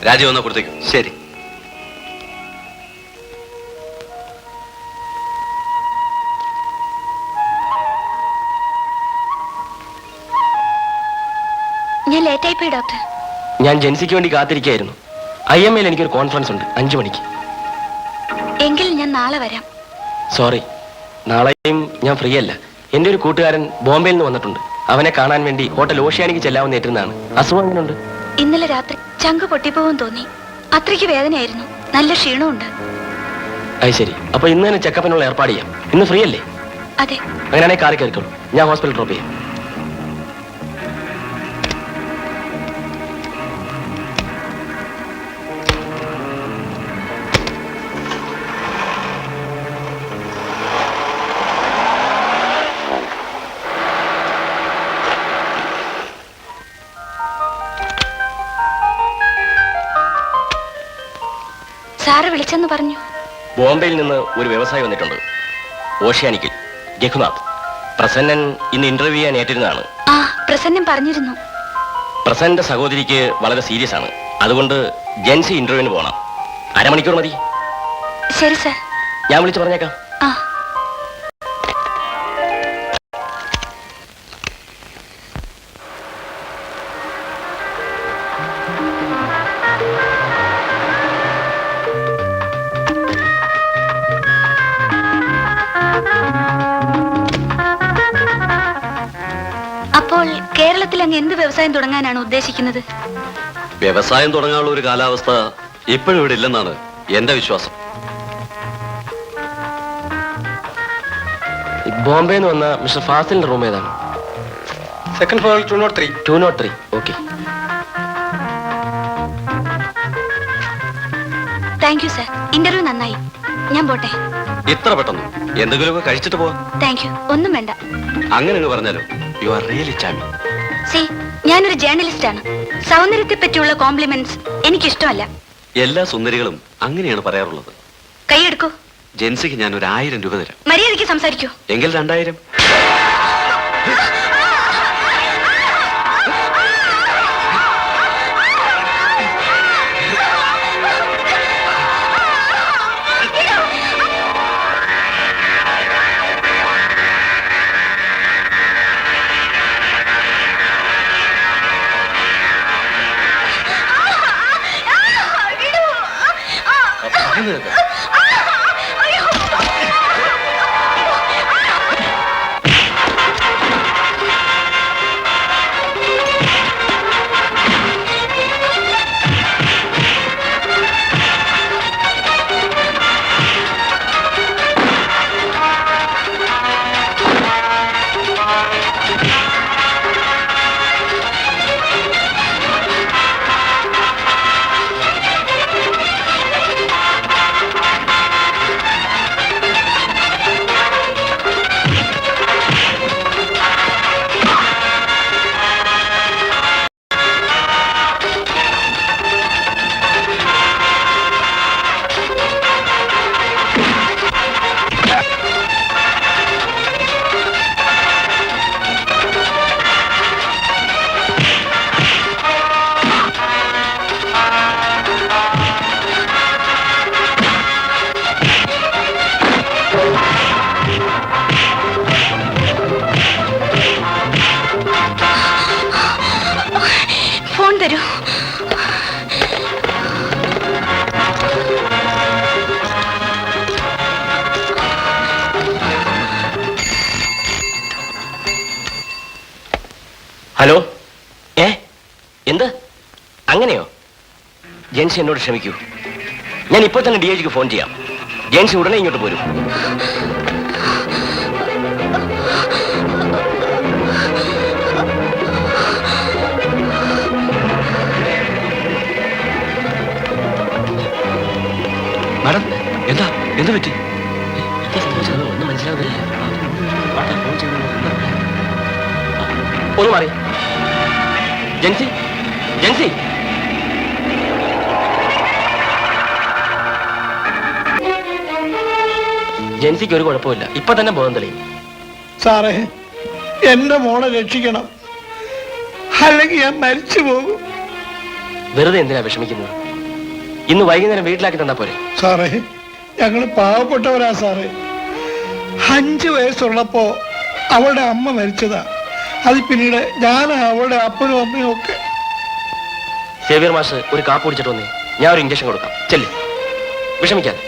രാജീവ് വന്ന കൊടുത്തേക്കും. ശരി. ഞാൻ ലേറ്റായി പോയി ഡോക്ടർ. ഞാൻ ജെൻസിക്ക് വേണ്ടി കാത്തിരിക്കുകയായിരുന്നു. IMAയിൽ എനിക്കൊരു കോൺഫറൻസ് ഉണ്ട് 5 മണിക്ക്. എങ്കിൽ ഞാൻ നാളെ വരാം. സോറി, നാളെയും ഞാൻ ഫ്രീ അല്ല. എൻ്റെ ഒരു കൂട്ടുകാരൻ ബോംബെയിൽ നിന്ന് വന്നിട്ടുണ്ട്. അവനെ കാണാൻ വേണ്ടി ഹോട്ടൽ ഓഷ്യാനിക്ക് ചെല്ലാമെന്ന് ഏറ്റിരുന്നതാണ്. അസുഖം എങ്ങനെയുണ്ട്? ഇന്നലെ രാത്രി ചങ്ക് പൊട്ടിപ്പോവും തോന്നി. അത്രയ്ക്ക് വേദനയായിരുന്നു. നല്ല ക്ഷീണമുണ്ട്. അത് ശരി. അപ്പൊ ഇന്ന് തന്നെ ചെക്കപ്പിനുള്ള ഏർപ്പാട് ചെയ്യാം. ഇന്ന് ഫ്രീ അല്ലേ? അതെ. അങ്ങനെയാണെങ്കിൽ കാറി കയറിക്കോളൂ. ഞാൻ ഹോസ്പിറ്റൽ ഡ്രോപ്പ് ചെയ്യാം. സാറ് വിളിച്ചെന്ന് പറഞ്ഞു. ബോംബെയിൽ നിന്ന് ഒരു വ്യവസായി വന്നിട്ടുണ്ട്. ഓഷ്യാനിക്കിൽ രഘുനാഥ്. പ്രസന്നൻ ഇന്ന് ഇന്റർവ്യൂ ചെയ്യാൻ ഏറ്റിരുന്നതാണ്. ആ, പ്രസന്നം പറഞ്ഞിരുന്നു. പ്രസന്നന്റെ സഹോദരിക്ക് വളരെ സീരിയസ് ആണ്. അതുകൊണ്ട് ജെൻസി ഇന്റർവ്യൂവിന് പോകണം. 1/2 മണിക്കൂർ മതി. ശരി സാർ. ഞാൻ വിളിച്ചു പറഞ്ഞേക്കാം. ആ. അപ്പോൾ കേരളത്തിൽ അങ്ങ് എന്ത് വ്യവസായം തുടങ്ങാനാണ് ഉദ്ദേശിക്കുന്നത്? വ്യവസായം തുടങ്ങാനുള്ള ഒരു കാലാവസ്ഥ ഇപ്പോഴും ഇവിടെ ഇല്ലെന്നാണ് എന്റെ വിശ്വാസം. ബോംബെയിൽ നിന്ന് വന്ന മിസ്റ്റർ ഫാസിലിന്റെ റൂം ഏതാണ്? സെക്കൻഡ് ഫ്ലോറിൽ 203. 203. Okay. Thank you sir. Interview നന്നായി. ഞാൻ പോട്ടെ. ഇത്ര പെട്ടെന്ന് എന്തെങ്കിലുമൊക്കെ കഴിച്ചിട്ട് പോവാ. Thank you. ഒന്നും വേണ്ട. അങ്ങനെ പറഞ്ഞാലോ? U are really charming. C, ഞാനൊരു ജേർണലിസ്റ്റ് ആണ്. സൗന്ദര്യത്തെ പറ്റിയുള്ള കോംപ്ലിമെന്റ്സ് എനിക്കിഷ്ടമല്ല. എല്ലാ സുന്ദരികളും അങ്ങനെയാണ് പറയാറുള്ളത്. കൈയെടുക്കൂ. ജെൻസിക്ക് ഞാൻ ഒരു 1000 രൂപ തരാം. മര്യാദയ്ക്ക് സംസാരിക്കൂ. എങ്കിൽ 2000. ഫോൺ തരൂ. ഹലോ. എന്ത്? അങ്ങനെയോ? ജെൻസി എന്നോട് ക്ഷമിക്കൂ. ഞാൻ ഇപ്പോൾ തന്നെ DIGക്ക് ഫോൺ ചെയ്യാം. ജെൻസി ഉടനെ ഇങ്ങോട്ട് പോരും. മാഡം, എന്താ എന്ത് പറ്റി? ഒന്നും മനസ്സിലാവുന്നില്ല. ഒന്ന് മാറി. ജെൻസി, ജെൻസി. ജെൻസിക്ക് ഒരു കുഴപ്പമില്ല. ഇപ്പൊ തന്നെ ബോധം തെളിയും. സാറേ, എന്റെ മോളെ രക്ഷിക്കണം. അല്ലെങ്കിൽ ഞാൻ മരിച്ചു പോകും. വെറുതെ എന്തിനാ വിഷമിക്കുന്നത്? ഇന്ന് വൈകുന്നേരം വീട്ടിലാക്കി തന്നാ പോരെ? സാറേ, ഞങ്ങള് പാവപ്പെട്ടവരാ സാറേ. 5 വയസ്സുള്ളപ്പോ അവളുടെ അമ്മ മരിച്ചതാ. അത് പിന്നീട് ഞാൻ അവളുടെ അപ്പനും അമ്മയും ഒക്കെ. സേവിയർ മാഷ് ഒരു കാപ്പ് കുടിച്ചിട്ട് വന്നേ, ഞാൻ ഒരു ഇഞ്ചക്ഷൻ കൊടുക്കാം. ചെല്ലി, വിഷമിക്കാതെ.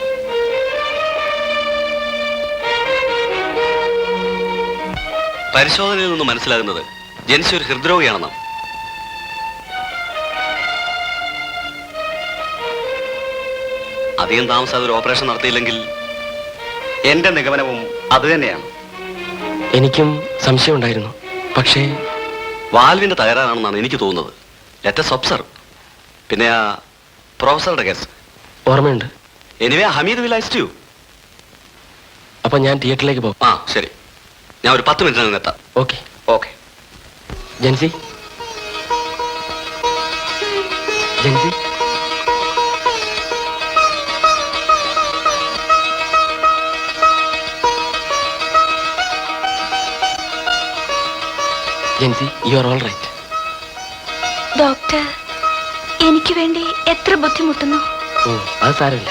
പരിശോധനയിൽ നിന്ന് മനസ്സിലാകുന്നത് ജെൻസി ഒരു ഹൃദ്രോഗിയാണെന്നാണ്. അധികം താമസാതെ ഒരു ഓപ്പറേഷൻ നടത്തിയില്ലെങ്കിൽ എന്റെ നിഗമനവും അത് തന്നെയാണ്. എനിക്കും സംശയം ഉണ്ടായിരുന്നു, പക്ഷേ വാൽവിന്റെ തകരാറാണെന്നാണ് എനിക്ക് തോന്നുന്നത്. Let's observe. പിന്നെ ആ പ്രൊഫസറുടെ കേസ് ഓർമ്മയുണ്ട്. Anyway Hameed will assist you. അപ്പൊ ഞാൻ തിയേറ്ററിലേക്ക് പോകും. ആ ശരി, ഞാൻ ഒരു 10 മിനിറ്റിനകം എത്താം. Okay. Okay. Jency, Jency, Jency, you are all right. Doctor എനിക്ക് വേണ്ടി എത്ര ബുദ്ധിമുട്ടുന്നു. അത് സാരമില്ല.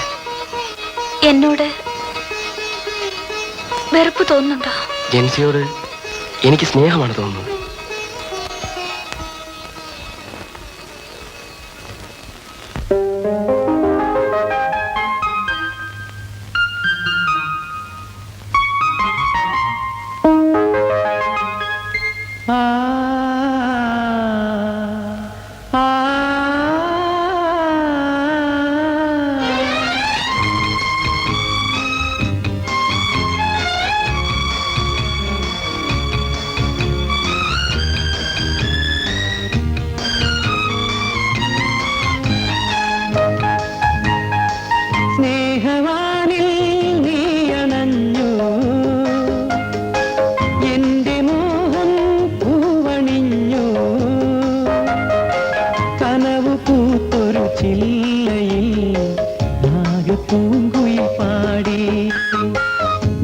എന്നോട് വെറുപ്പ് തോന്നുന്നുണ്ടോ? ജെൻസിയോട് എനിക്ക് സ്നേഹമാണ് തോന്നുന്നത്. സ്നേഹവാനിൽ നീയണഞ്ഞു എന്റെ മോഹം പൂവണിഞ്ഞു കനവ് പൂത്തൊരു ചില്ലയിൽ നാഗപ്പൂങ്കുയിൽ പാടി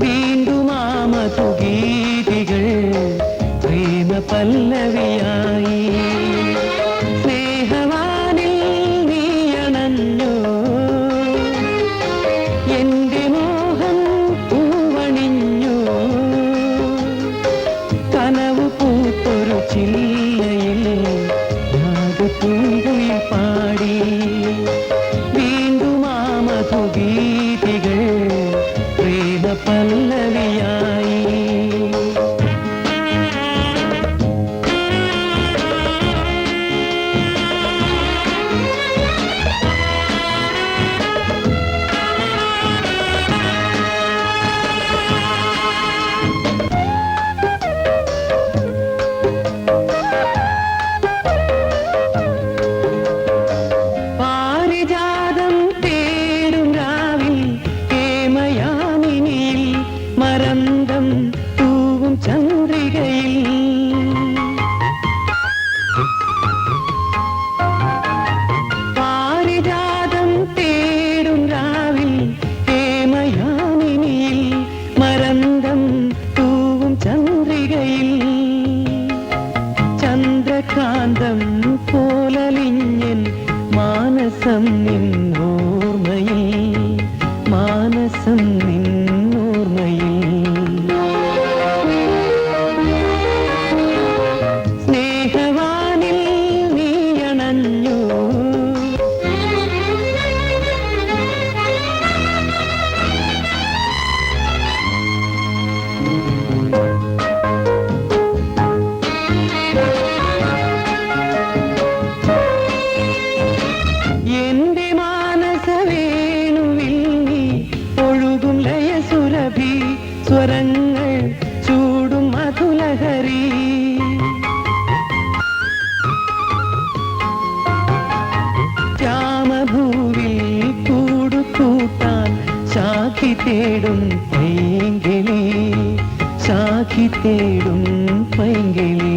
വീണ്ടും ആ മധുഗീതികൾ പ്രേമ പല്ലവിയായി സ്നേഹവാനിൽ നീയണഞ്ഞു എന്റെ മോഹം പൂവണിഞ്ഞു കനവ് പൂത്തൊരു ചില്ലയിൽ നാഗപ്പൂങ്കുയിൽ പാടി വീണ്ടും ആ മധുഗീതികൾ പ്രേമ പല്ലവിയായി പാരിജാതം തേടും രാവിൽ കേമയാമിനിയിൽ മരന്തം തൂവും ചന്ദ്രികയിൽ പാരിജാതം തേടും രാവിൽ കേമയാമിനിയിൽ മരന്തം തൂവും ചന്ദ്രികയിൽ ചന്ദ്രകാന്തം പോലലിഞ്ഞൻ മാനസം നിന്നോർമ്മയിൽ മാനസം നിന്നോർമ്മയിൽ സ്നേഹവാനിൽ നീയണഞ്ഞു എന്റെ മാനസവേണുവിൽ നീ ഒഴുകും ലയസുരഭി സ്വരങ്ങൾ ചൂടും മധുലഹരി ശ്യാമഭൂവിൽ കൂടുകൂട്ടാൻ ശാഖി തേടും പൈങ്കിളി ശാഖി തേടും പൈങ്കിളി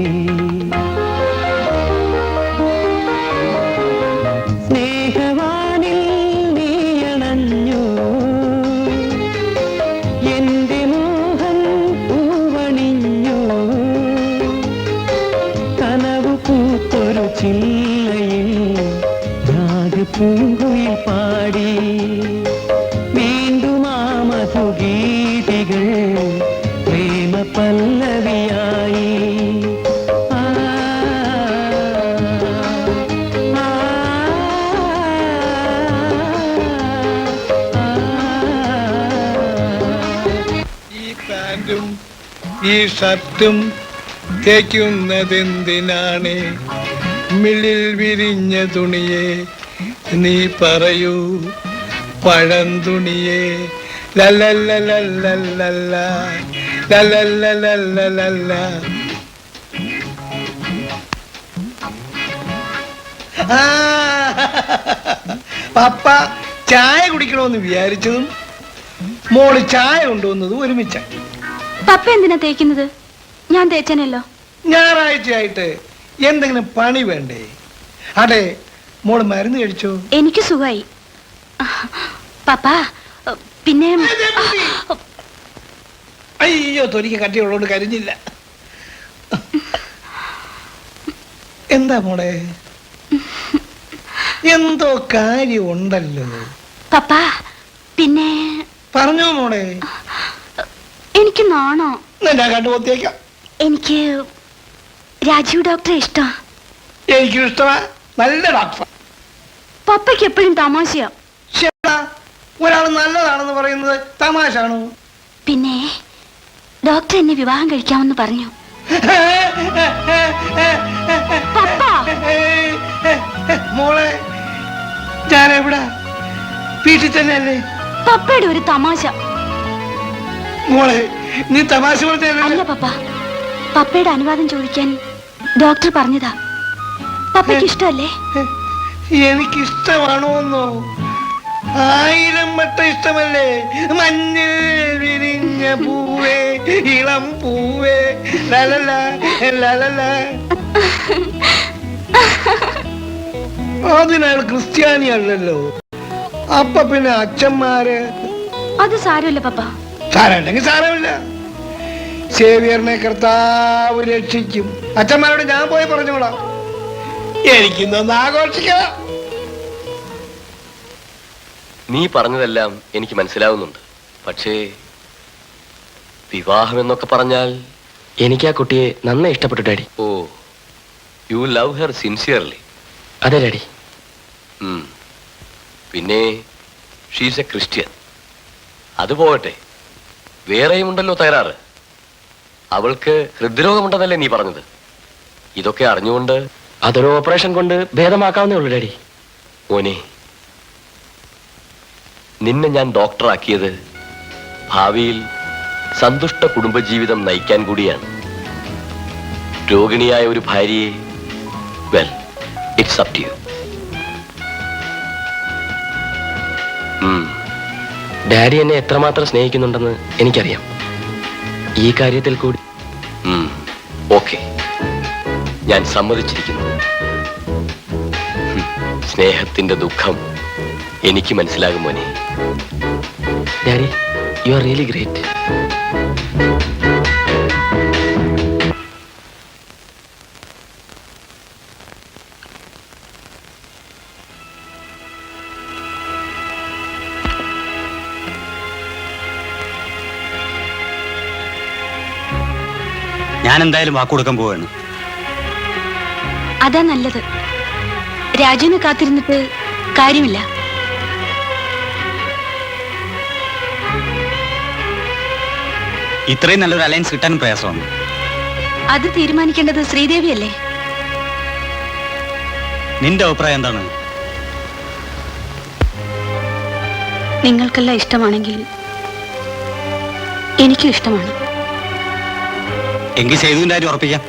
സ്നേഹവാനിൽ നീയണഞ്ഞു എന്റെ മോഹം പൂവണിഞ്ഞു കനവ് പൂത്ത ഈ ഷർട്ടും തേക്കുന്നതെന്തിനാണ്? മില്ലിൽ വിരിഞ്ഞ തുണിയെ നീ പറയൂ പഴം തുണിയെ. ലല്ലല്ലല്ലല്ലല്ല ലല്ലല്ലല്ലല്ലല്ല. ആ, പപ്പ ചായ കുടിക്കണമെന്ന് വിചാരിച്ചതും മോള് ചായ കൊണ്ടുവന്നതും ഒരുമിച്ച. പപ്പ എന്തിനാ തേക്കുന്നത്? ഞാൻ തേച്ചനല്ലോ. ഞായറാഴ്ചയായിട്ട് എന്തെങ്കിലും പണി വേണ്ടേ? അതെ, മോള് മരുന്ന് കഴിച്ചോ? എനിക്ക് സുഖമായി. പപ്പ പിന്നെ അയ്യോ, തൊലിക്ക് കട്ടിയുള്ളതുകൊണ്ട് കരിഞ്ഞില്ല. എന്താ മോളെ? എന്തോ കാര്യമുണ്ടല്ലോ. പപ്പ പിന്നെ പറഞ്ഞോ മോളെ. എനിക്ക് നാണോ? ഞാൻ കണ്ടുപോത്തേക്കാം. എനിക്ക് രാജീവ് ഡോക്ടറെ ഇഷ്ടം. എനിക്കും ഇഷ്ടമാ, നല്ല ഡോക്ടർ. പപ്പയ്ക്ക് എപ്പോഴും തമാശയാ. ഒരാൾ നല്ലതാണെന്ന് പറയുന്നത് തമാശാണോ? പിന്നെ ഡോക്ടർ എന്നെ വിവാഹം കഴിക്കാമെന്ന് പറഞ്ഞു. പപ്പ മോളെ, ഞാൻ എവിടാ? വീട്ടിൽ തന്നെയല്ലേ? പപ്പയുടെ ഒരു തമാശ. മോളെ, നീ തമാശ അല്ല പറഞ്ഞല്ലേ? പപ്പ, പപ്പയുടെ അനുവാദം ചോദിക്കാൻ ഡോക്ടർ പറഞ്ഞതാ. പപ്പയ്ക്ക് ഇഷ്ടമല്ലേ? എനിക്കിഷ്ടമാണോന്നോ? 1000 വട്ടം ഇഷ്ടമല്ലേ? മഞ്ഞൾ വിരിഞ്ഞ പൂവേ, ഇളം പൂവേ, ലലല ലലല. അതിനാൽ ക്രിസ്ത്യാനിയല്ലല്ലോ. അപ്പൊ പിന്നെ അച്ഛന്മാര്? അത് സാരമില്ല പപ്പ. സാരമില്ലെങ്കിൽ സാരമില്ല. സേവിയറിനെ കർത്താവ് രക്ഷിക്കും. അച്ഛന്മാരോട് ഞാൻ പോയി പറഞ്ഞോളാം. എനിക്കിന്നൊന്ന് ആഘോഷിക്കാം. നീ പറഞ്ഞതെല്ലാം എനിക്ക് മനസ്സിലാവുന്നുണ്ട്. പക്ഷേ വിവാഹം എന്നൊക്കെ പറഞ്ഞാൽ എനിക്ക് ആ കുട്ടിയെ നന്നായി ഇഷ്ടപ്പെട്ടു daddy. Oh, you love her sincerely? അതെ ഡാഡി. പിന്നെ ഷീസ് എ ക്രിസ്ത്യൻ. അത് പോകട്ടെ, വേറെയും ഉണ്ടല്ലോ തകരാറ്. അവൾക്ക് ഹൃദ്രോഗമുണ്ടെന്നല്ലേ നീ പറഞ്ഞത്? ഇതൊക്കെ അറിഞ്ഞുകൊണ്ട് അതൊരു ഓപ്പറേഷൻ കൊണ്ട് ഭേദമാക്കാവുന്നേ ഉള്ളൂ ഡാഡി. മോനെ, നിന്നെ ഞാൻ ഡോക്ടറാക്കിയത് ഭാവിയിൽ സന്തുഷ്ട കുടുംബജീവിതം നയിക്കാൻ കൂടിയാണ്. രോഗിണിയായ ഒരു ഭാര്യയെ, well, it's up to you. Daddy എന്നെ എത്രമാത്രം സ്നേഹിക്കുന്നുണ്ടെന്ന് എനിക്കറിയാം. ഈ കാര്യത്തിൽ കൂടി ഓക്കെ, ഞാൻ സമ്മതിച്ചിരിക്കുന്നു. സ്നേഹത്തിന്റെ ദുഃഖം എനിക്ക് മനസ്സിലാകും മോനെ. Daddy, U are really great. ഞാൻ എന്തായാലും വാക്കുകൊടുക്കാൻ പോവാണ്. അതാ നല്ലത്. രാജുവിനെ കാത്തിരുന്നിട്ട് കാര്യമില്ല. ഇത്രയും നല്ലൊരു അലയൻസ് കിട്ടാനും പ്രയാസമാണ്. അത് തീരുമാനിക്കേണ്ടത് ശ്രീദേവിയല്ലേ? നിന്റെ അഭിപ്രായം എന്താണ്? നിങ്ങൾക്കെല്ലാം ഇഷ്ടമാണെങ്കിൽ എനിക്കും ഇഷ്ടമാണ്. എങ്കിൽ സേതുവിന്റെ കാര്യം ഉറപ്പിക്കാം.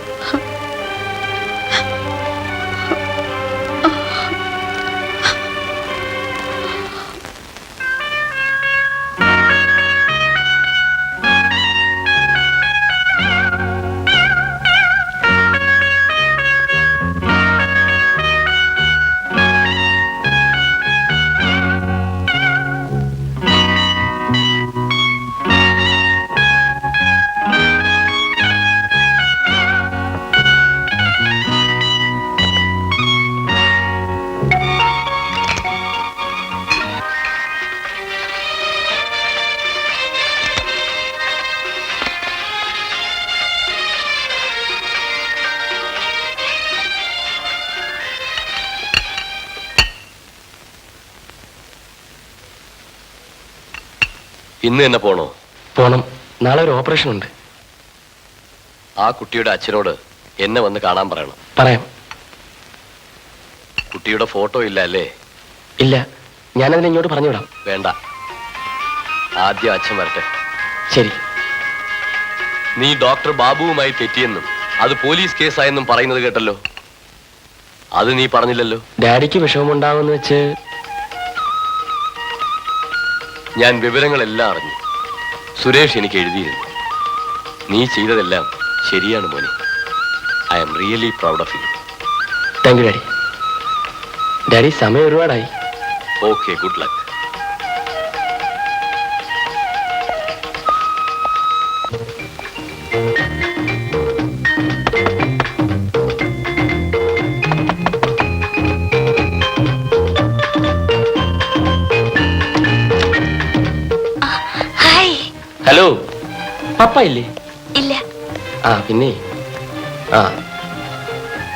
ഇന്ന് തന്നെ പോണോ? പോണം. നാളെ ഒരു ഓപ്പറേഷൻ ഉണ്ട്. ആ കുട്ടിയുടെ അച്ഛനോട് എന്നെ വന്ന് കാണാൻ പറയണം. പറയാം. കുട്ടിയുടെ ഫോട്ടോ ഇല്ല അല്ലേ? ഇല്ല, ഞാനതിനെ ഇങ്ങോട്ട് പറഞ്ഞുവിടാം. വേണ്ട, ആദ്യം അച്ഛൻ വരട്ടെ. ശരി. നീ ഡോക്ടർ ബാബുവുമായി തെറ്റിയെന്നും അത് പോലീസ് കേസായെന്നും പറയുന്നത് കേട്ടല്ലോ. അത് നീ പറഞ്ഞില്ലല്ലോ. ഡാഡിക്ക് വിഷമമുണ്ടാവുമെന്ന് വെച്ച് ഞാൻ വിവരങ്ങളെല്ലാം അറിഞ്ഞു. സുരേഷ് എനിക്ക് എഴുതിയിരുന്നു. നീ ചെയ്തതെല്ലാം ശരിയാണ് മോനെ. I am really proud of you. Thank you daddy. Daddy, സമയം ഒരുപാടായി. Okay, good luck. Hi. Hello, papa ഇല്ലേ? ഇല്ല. ആ പിന്നെ, ആ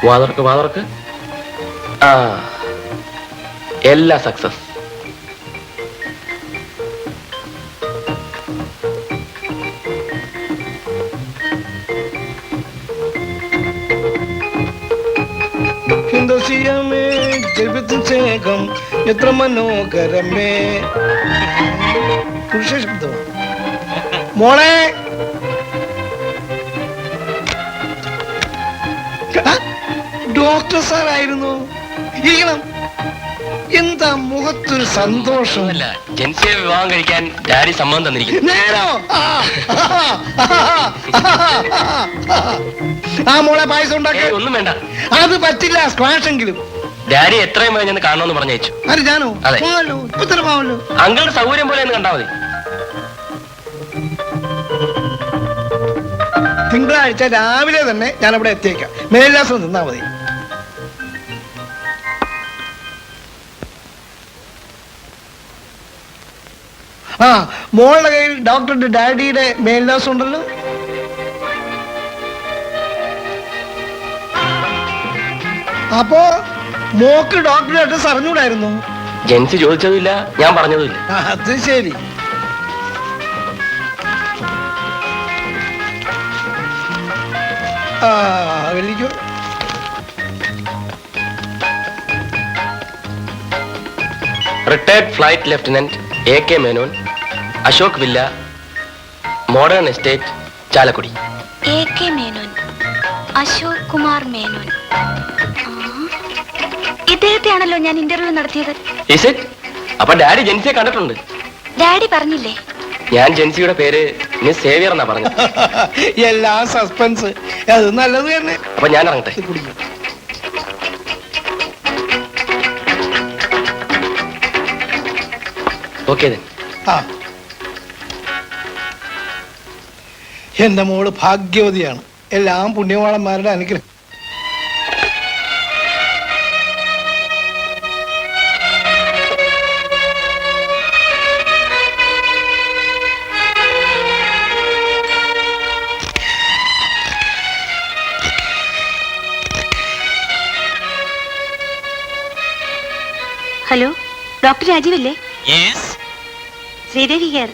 വാതുറക്ക് വാതുറക്ക്. ആ, എല്ലാ സക്സസ്. ഹിന്ദുസിയമേ ജഗത്സേകം എത്ര മനോഹരമേ. പുരുഷ ശബ്ദം. മോളെ, ഡോക്ടർ സാറായിരുന്നു. ഇരിക്കണം. എന്താ മുഖത്തൊരു സന്തോഷം. ജെൻസിയെ വിവാഹം കഴിക്കാൻ ഡാഡി സമ്മതം തന്നിരിക്കുന്നു. നേരോ? ആ മോളെ, പായസം ഉണ്ടാക്കി. ഒന്നും വേണ്ട. അത് പറ്റില്ല, സ്ക്വാഷ് എങ്കിലും. ഡാഡി എത്രയും വേഗം ചെന്ന് കാണണമെന്ന് പറഞ്ഞയച്ചു. അത് ഞാനോ? അതെ. പോവാലോ, ഇപ്പൊ തന്നെ പോവാലോ. അങ്കളുടെ സൗകര്യം പോലെ ഒന്ന് കണ്ടാ മതി. തിങ്കളാഴ്ച രാവിലെ തന്നെ ഞാൻ അവിടെ എത്തിയേക്കാം. മേൽവിലാസം നിന്നാ മതി. ആ, മോളുടെ കയ്യിൽ ഡോക്ടറുടെ ഡാഡിയുടെ മേൽവിലാസം ഉണ്ടല്ലോ. അപ്പോ മോക്ക് ഡോക്ടറുടെ അഡ്രസ് അറിഞ്ഞൂടായിരുന്നു? ജെൻസി ചോദിച്ചതുമില്ല, ഞാൻ പറഞ്ഞതുമില്ല. അത് ശരി. ആ, വലിക്കോ. Retired flight lieutenant AK Menon, Ashok villa, modern estate, Chalakudy. AK Menon, Ashok Kumar Menon. ഇദ്ദേഹത്തെയാണല്ലോ ഞാൻ ഇന്റർവ്യൂ നടത്തിയത്. Is it? അപ്പൊ ഡാഡി ജെൻസിയെ കണ്ടിട്ടുണ്ട്. ഡാഡി പറഞ്ഞില്ലേ? ഞാൻ ജെൻസിയുടെ പേര് മിസ് സേവിയർ എന്നാ പറഞ്ഞത്. എല്ലാ സസ്പെൻസ്. അത് നല്ലത് തന്നെ. അപ്പൊ ഞാൻ ഇറങ്ങട്ടെ. കുടിക്കും. ഓക്കെ. ആ, എന്റെ മോള് ഭാഗ്യവതിയാണ്. എല്ലാം പുണ്യവാളന്മാരുടെ അനുഗ്രഹം. ഹലോ, ഡോക്ടർ രാജീവല്ലേ? ശ്രീദേവി ഹിയർ.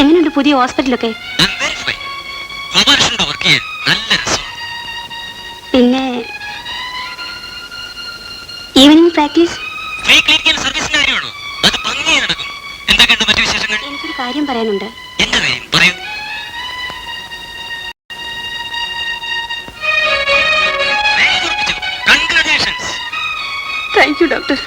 എങ്ങനെയുണ്ട് പുതിയ ഹോസ്പിറ്റലൊക്കെ? പിന്നെ ഈവനിങ് പ്രാക്ടീസ്. എനിക്കൊരു കാര്യം പറയാനുണ്ട്. Thank you doctor.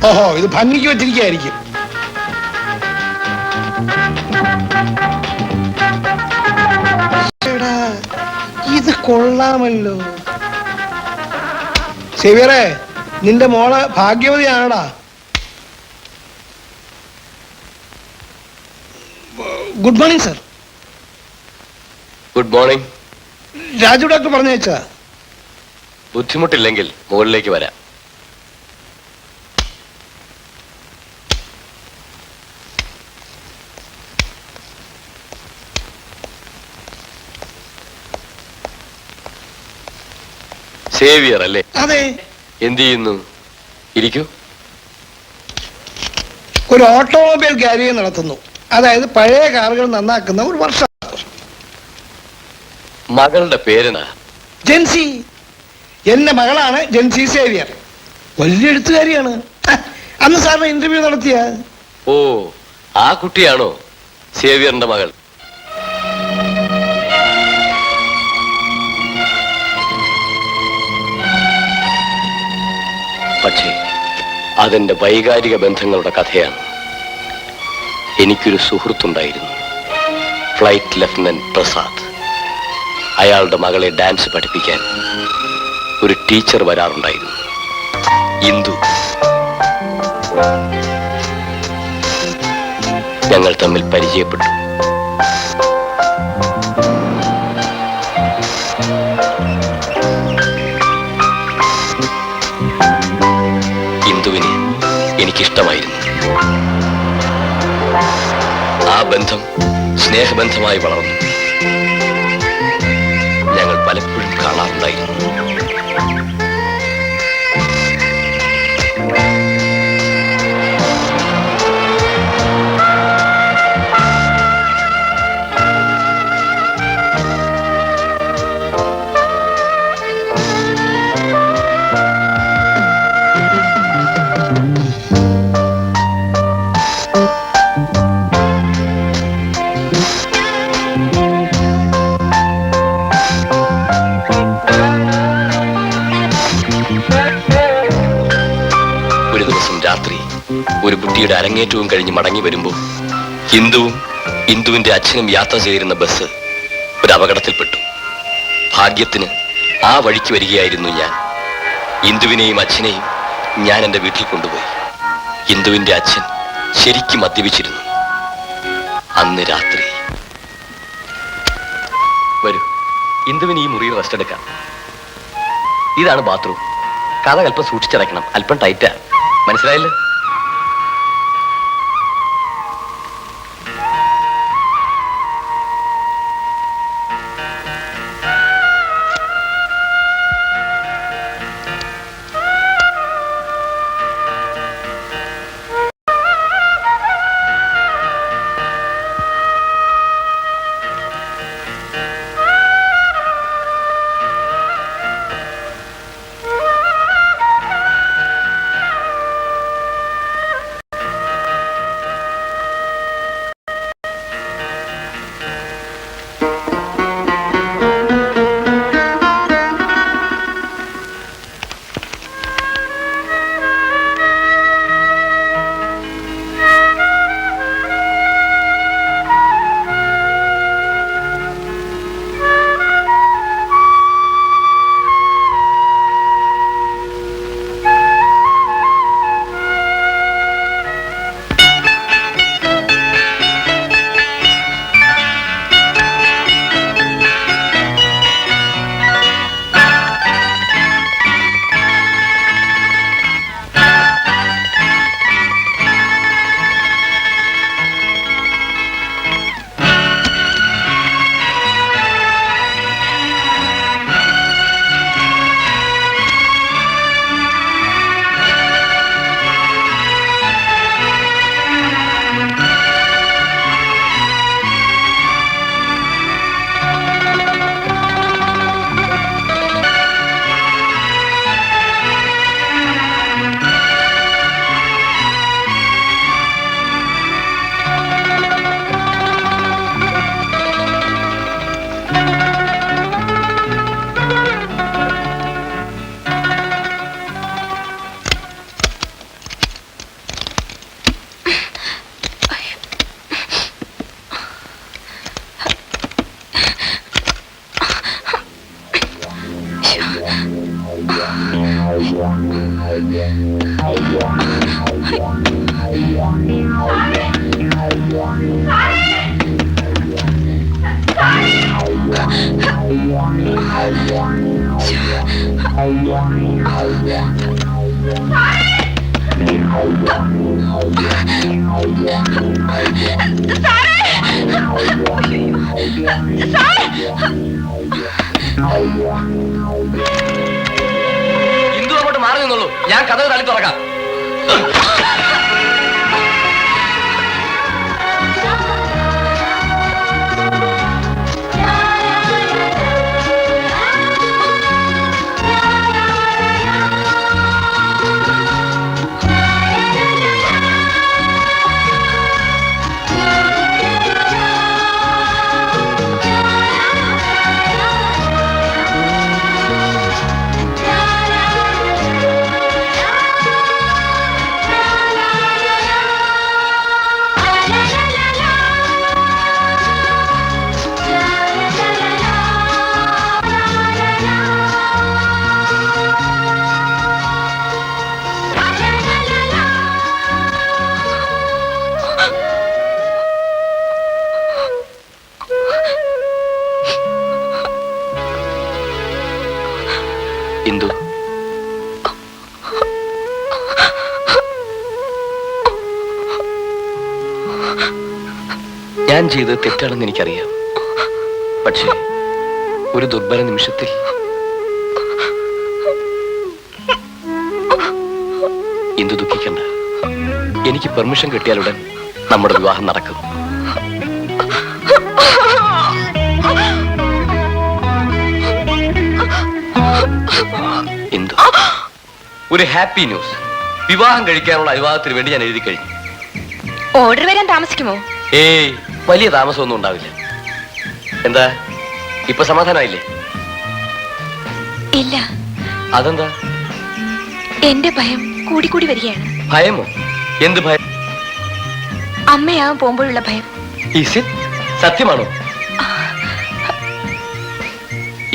ഓഹോ, ഇത് ഭംഗിക്ക് വെച്ചിരിക്കുകയായിരിക്കും. ഇത് കൊള്ളാമല്ലോ. സേവിയറെ, നിന്റെ മോള് ഭാഗ്യവതിയാണടാ. Good morning sir. Good morning. Raju doctor പറഞ്ഞയച്ചാ. ബുദ്ധിമുട്ടില്ലെങ്കിൽ മുകളിലേക്ക് വരാം. സേവിയർ അല്ലേ? അതെ. എന്ത് ചെയ്യുന്നു? ഇരിക്കൂ. ഒരു ഓട്ടോമൊബൈൽ ഗാരേജ് നടത്തുന്നു. അതായത് പഴയ കാറുകൾ നന്നാക്കുന്ന ഒരു വർഷം. മകളുടെ പേരെന്നാ? ജെൻസി. എന്റെ മകളാണ് ജെൻസി സേവിയർ. വലിയ എഴുത്തുകാരിയാണ്. അന്ന് സാറിന് ഇന്റർവ്യൂ നടത്തിയ. ഓ, ആ കുട്ടിയാണോ സേവിയറിന്റെ മകൾ? പക്ഷേ അതെന്റെ വൈകാരിക ബന്ധങ്ങളുടെ കഥയാണ്. എനിക്കൊരു സുഹൃത്തുണ്ടായിരുന്നു, ഫ്ലൈറ്റ് ലഫ്റ്റനന്റ് പ്രസാദ്. അയാളുടെ മകളെ ഡാൻസ് പഠിപ്പിക്കാൻ ഒരു ടീച്ചർ വരാറുണ്ടായിരുന്നു, ഇന്ദു. ഞങ്ങൾ തമ്മിൽ പരിചയപ്പെട്ടു. ഇന്ദുവിനെ എനിക്കിഷ്ടമായിരുന്നു. ആ ബന്ധം സ്നേഹബന്ധമായി വളർന്നു. ഞങ്ങൾ പലപ്പോഴും കാണാറുണ്ടായിരുന്നു. ഒരു ദിവസം രാത്രി ഒരു കുട്ടിയുടെ അരങ്ങേറ്റവും കഴിഞ്ഞ് മടങ്ങി വരുമ്പോൾ ഇന്ദുവും ഇന്ദുവിന്റെ അച്ഛനും യാത്ര ചെയ്തിരുന്ന ബസ് ഒരു അപകടത്തിൽപ്പെട്ടു. ഭാഗ്യത്തിന് ആ വഴിക്ക് വരികയായിരുന്നു ഞാൻ. ഇന്ദുവിനെയും അച്ഛനെയും ഞാൻ എൻ്റെ വീട്ടിൽ കൊണ്ടുപോയി. ഇന്ദുവിന്റെ അച്ഛൻ ശരിക്കും മദ്യപിച്ചിരുന്നു. അന്ന് രാത്രി. വരൂ, ഇന്ദുവിന് ഈ മുറിയിൽ റെസ്റ്റ് എടുക്കാം. ഇതാണ് ബാത്റൂം. കഥ അല്പം സൂക്ഷിച്ചടയ്ക്കണം, അല്പം ടൈറ്റാ. മനസ്സിലായില്ലേ? ഇന്ദു അങ്ങോട്ട് മാറി നിന്നുള്ളൂ, ഞാൻ കഥ തള്ളി തുറക്കാം. ഇന്ദു, ഞാൻ ചെയ്തത് തെറ്റാണെന്ന് എനിക്കറിയാം. പക്ഷേ ഒരു ദുർബല നിമിഷത്തിൽ ഇന്ദു ദുഃഖിക്കണ്ട. എനിക്ക് പെർമിഷൻ കിട്ടിയാലുടൻ നമ്മുടെ വിവാഹം നടക്കും. ഇന്ദു, ഒരു ഹാപ്പി ന്യൂസ്. വിവാഹം കഴിക്കാനുള്ള അനുവാദത്തിന് വേണ്ടി ഞാൻ എഴുതി കഴിഞ്ഞു. ഓർഡർ വരാൻ താമസിക്കുമോ? ഏയ്, വലിയ താമസമൊന്നും ഉണ്ടാവില്ല. എന്താ, ഇപ്പൊ സമാധാനമായില്ലേ? ഇല്ല. അതെന്താ? എന്റെ ഭയം കൂടിക്കൂടി വരികയാണ്. ഭയമോ? എന്ത് ഭയം? അമ്മയാവാൻ പോകുമ്പോഴുള്ള ഭയം. Is it? സത്യമാണോ?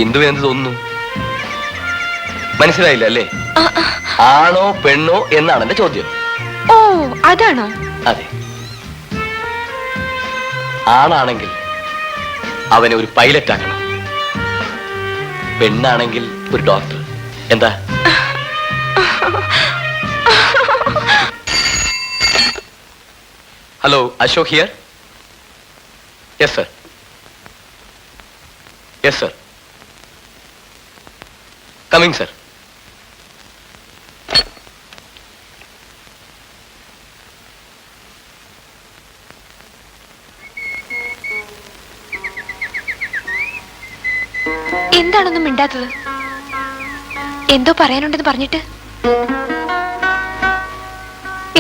ഇന്ദു എന്ത് തോന്നുന്നു? മനസ്സിലായില്ല അല്ലേ? ആണോ പെണ്ണോ എന്നാണ് എന്റെ ചോദ്യം. ഓ, അതാണോ? അതെ. ആണാണെങ്കിൽ അവനെ ഒരു പൈലറ്റ് ആക്കണം, പെണ്ണാണെങ്കിൽ ഒരു ഡോക്ടർ. എന്താ? Hello, Ashok here. Yes sir. Yes sir. Coming sir. എന്താണൊന്നും മിണ്ടാത്തത്? എന്തോ പറയാനുണ്ടെന്ന് പറഞ്ഞിട്ട്.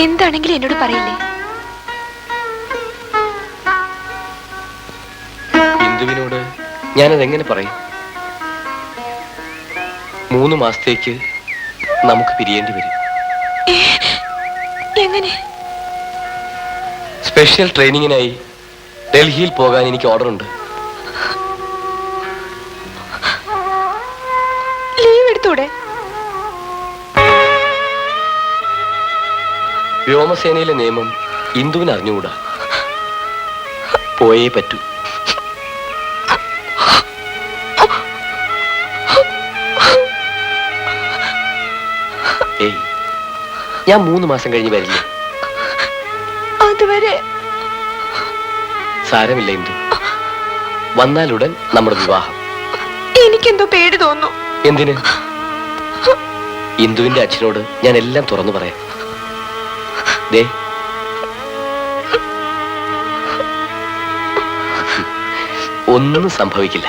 എന്താണെങ്കിലും എന്നോട് പറയില്ലേ? ഇന്ദുവിനോട് ഞാനതെങ്ങനെ പറയും? 3 മാസത്തേക്ക് നമുക്ക് പിരിയേണ്ടി വരും. എങ്ങനെ? സ്പെഷ്യൽ ട്രെയിനിങ്ങിനായി ഡൽഹിയിൽ പോകാൻ എനിക്ക് ഓർഡർ ഉണ്ട്. ലീവ് എടുത്തൂടെ? വ്യോമസേനയിലെ നിയമം ഇന്ദുവിന് അറിഞ്ഞുകൂടാ. പോയേ പറ്റൂ. ഏയ്, ഞാൻ 3 മാസം കഴിഞ്ഞ് വരില്ലേ? അതുവരെ സാരമില്ല ഇന്ദു, വന്നാലുടൻ നമ്മുടെ വിവാഹം. എനിക്കെന്തോ പേടി തോന്നുന്നു. എന്തിന്? ഇന്ദുവിന്റെ അച്ഛനോട് ഞാൻ എല്ലാം തുറന്നു പറയാം. ദേ, ഒന്നും സംഭവിക്കില്ല.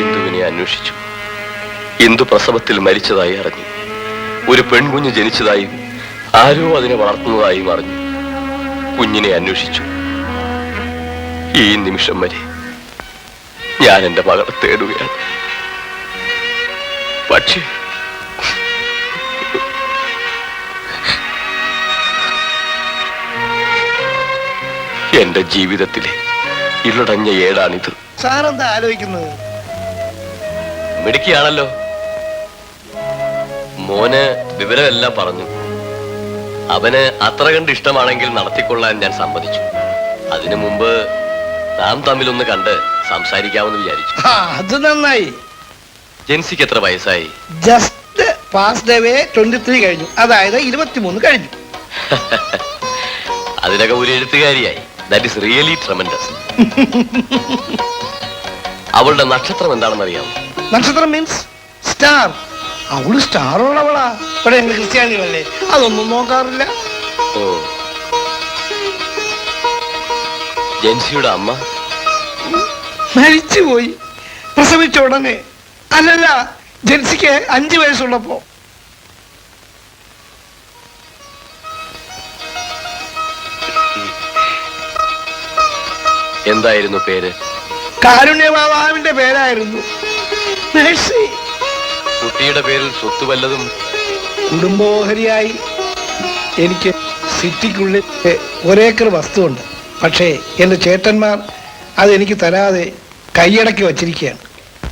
ഇന്ദുവിനെ അന്വേഷിച്ചു. ഇന്ദു പ്രസവത്തിൽ മരിച്ചതായി അറിഞ്ഞു. ഒരു പെൺകുഞ്ഞ് ജനിച്ചതായും ആരോ അതിനെ വളർത്തുന്നതായും അറിഞ്ഞു. കുഞ്ഞിനെ അന്വേഷിച്ചു. ഈ നിമിഷം വരെ ഞാൻ എന്റെ മകളെ തേടുകയാണ്. പക്ഷേ എന്റെ ജീവിതത്തിലെ ഇരുളടഞ്ഞ ഏടാണിത്. സാറെന്താ ആലോചിക്കുന്നത്? മിടുക്കിയാണല്ലോ. മോന് വിവരമെല്ലാം പറഞ്ഞു. അവന് അത്ര കണ്ട് ഇഷ്ടമാണെങ്കിൽ നടത്തിക്കൊള്ളാൻ ഞാൻ സമ്മതിച്ചു. അതിനു മുമ്പ് നാം തമ്മിലൊന്ന് കണ്ട് സംസാരിക്കാമെന്ന് വിചാരിച്ചു. അത് നന്നായി. ജെൻസിക്ക് എത്ര വയസ്സായി? ജസ്റ്റ് പാസ്ഡ് അവേ 23 കഴിഞ്ഞു, അതായത് 23 കഴിഞ്ഞു. അതിനൊക്കെ ഒരു എഴുത്തുകാരിയായി. That is really tremendous. അവളുടെ നക്ഷത്രം എന്താണെന്ന് അറിയാമോ? നക്ഷത്രം മീൻസ് സ്റ്റാർ. അവള് സ്റ്റാർ ഉള്ളവളാ. ഇവിടെ ഞങ്ങൾ ക്രിസ്ത്യാനികളല്ലേ, അതൊന്നും നോക്കാറില്ല. ഓ, ജെൻസിയുടെ അമ്മ മരിച്ചുപോയി പ്രസവിച്ച ഉടനെ. അല്ലല്ല, ജെൻസിക്ക് 5 വയസ്സുള്ളപ്പോ. എന്തായിരുന്നു പേര്? കാരുണ്യമാതാവിന്റെ പേരായിരുന്നു. മേഴ്സി. കുട്ടിയുടെ പേരിൽ സ്വത്ത് വല്ലതും? കുടുംബോഹരിയായി എനിക്ക് സിറ്റിക്കുള്ളിൽ 1 ഏക്കർ വസ്തുവുണ്ട്. പക്ഷേ എന്റെ ചേട്ടന്മാർ അതെനിക്ക് തരാതെ കൈയടക്കി വച്ചിരിക്കുകയാണ്.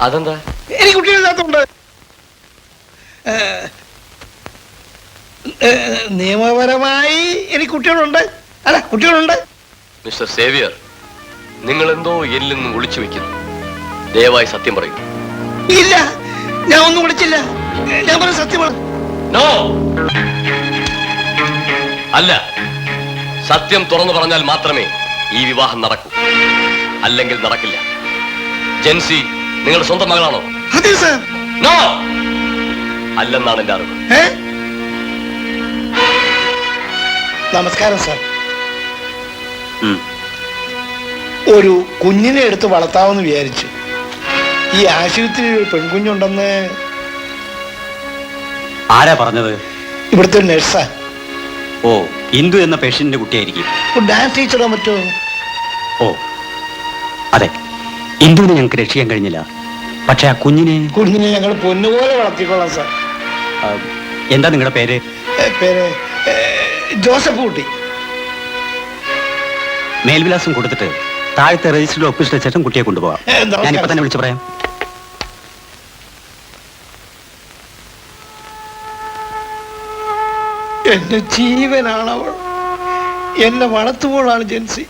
അതെന്താ? എനിക്ക് കുട്ടികളില്ലാത്തതുണ്ട്. നിയമപരമായി എനിക്ക് കുട്ടികളുണ്ട്. അല്ല, കുട്ടികളുണ്ട്. മിസ്റ്റർ സേവിയർ, നിങ്ങൾ എന്തോ എന്നിൽ നിന്നും ഒളിച്ചു വെക്കുന്നു. ദയവായി സത്യം പറയൂ. ഇല്ല, ഞാൻ ഒന്നും വിളിച്ചില്ല. ഞാൻ പറഞ്ഞ സത്യമാണ്. നോ, അല്ല. സത്യം തുറന്നു പറഞ്ഞാൽ മാത്രമേ ഈ വിവാഹം നടക്കൂ. അല്ലെങ്കിൽ നടക്കില്ല. ജെൻസി നിങ്ങളുടെ സ്വന്തം മകളാണോ? അതെ സാർ. നോ, അല്ലെന്നാണ് എന്റെ അറിവ്. നമസ്കാരം സാർ. ഒരു കുഞ്ഞിനെ എടുത്ത് വളർത്താമെന്ന് വിചാരിച്ചു. ഈ ആശുപത്രിയിൽ ഒരു പെൺകുഞ്ഞുണ്ടെന്ന് ആരാ പറഞ്ഞത്? ഇവിടുത്തെ ഒരു നഴ്സാ. ഓ, ഇന്ദു എന്ന പേഷ്യന്റിന്റെ കുട്ടിയായിരിക്കും. ഡാൻസ് ടീച്ചറോ മറ്റോ? ഓ അതെ, ഇന്ദുവിനെ ഞങ്ങൾക്ക് രക്ഷിക്കാൻ കഴിഞ്ഞില്ല. പക്ഷെ ആ കുഞ്ഞിനെ ഞങ്ങൾ പൊന്നുപോലെ വളർത്തിക്കൊള്ളാം സാർ. എന്താ നിങ്ങളുടെ പേര്? പേര് ജോസഫ് കുട്ടി. മേൽവിലാസം കൊടുത്തിട്ട് താഴത്തെ രജിസ്റ്റർഡ് ഓഫീസിലെ ശേഷം കുട്ടിയെ കൊണ്ടുപോകാം. ഞാനിപ്പോ തന്നെ വിളിച്ചു പറയാം. എന്റെ ജീവനാണവൾ. എന്നെ വളർത്തുമ്പോഴാണ് ജെൻസി.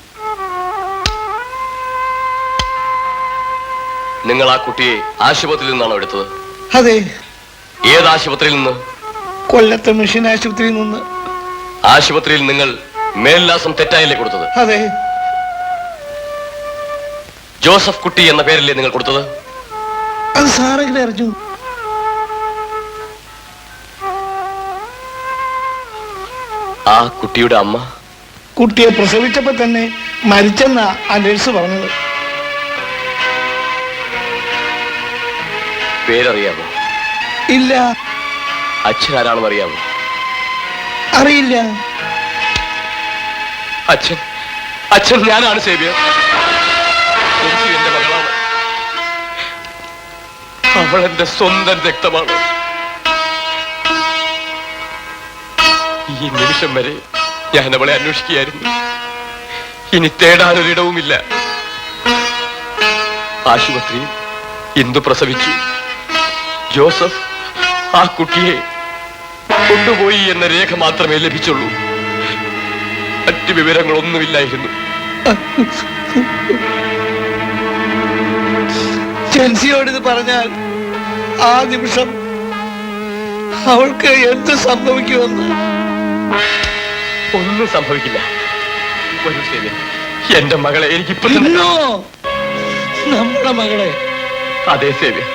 നിങ്ങൾ ആ കുട്ടിയെ ആശുപത്രിയിൽ നിന്നാണോ എടുത്തത്? അതെ. ഏത് ആശുപത്രിയിൽ നിന്ന്? കൊല്ലത്തെ മിഷൻ ആശുപത്രിയിൽ നിന്ന്. ആശുപത്രിയിൽ നിങ്ങൾ മേൽവിലാസം തെറ്റായല്ലേ കൊടുത്തത്? അതെ. ജോസഫ് കുട്ടി എന്ന പേരല്ലേ നിങ്ങൾ കൊടുത്തത്? അത് സാറെങ്ങനെ അറിഞ്ഞു? ആ കുട്ടിയുടെ അമ്മ കുട്ടിയെ പ്രസവിച്ചപ്പോ തന്നെ മരിച്ചെന്നാ ആ നഴ്സ് പറഞ്ഞത്. പേരറിയാമോ? ഇല്ല. അച്ഛൻ ആരാണെന്ന് അറിയാമോ? അറിയില്ല. അച്ഛൻ അച്ഛൻ ഞാനാണ് സേവ്യർ. എന്റെ മകളാണ്. അവൾ എന്റെ സ്വന്തം രക്തമാണ്. ഈ നിമിഷം വരെ ഞാൻ അവളെ അന്വേഷിക്കുകയായിരുന്നു. ഇനി തേടാനൊരിടവുമില്ല. ആശുപത്രിയിൽ ഇന്ദു പ്രസവിച്ചു. ജോസഫ് ആ കുട്ടിയെ കൊണ്ടുപോയി എന്ന രേഖ മാത്രമേ ലഭിച്ചുള്ളൂ. മറ്റു വിവരങ്ങളൊന്നുമില്ലായിരുന്നു. ജെൻസിയോട് ഇത് പറഞ്ഞാൽ ആ നിമിഷം അവൾക്ക് എന്ത് സംഭവിക്കുമെന്ന്. ഒന്നും സംഭവിക്കില്ല. ഒരു സേവ്യർ, എന്റെ മകളെ എനിക്കിപ്പോ നമ്മുടെ മകളെ. അതേ സേവ്യർ,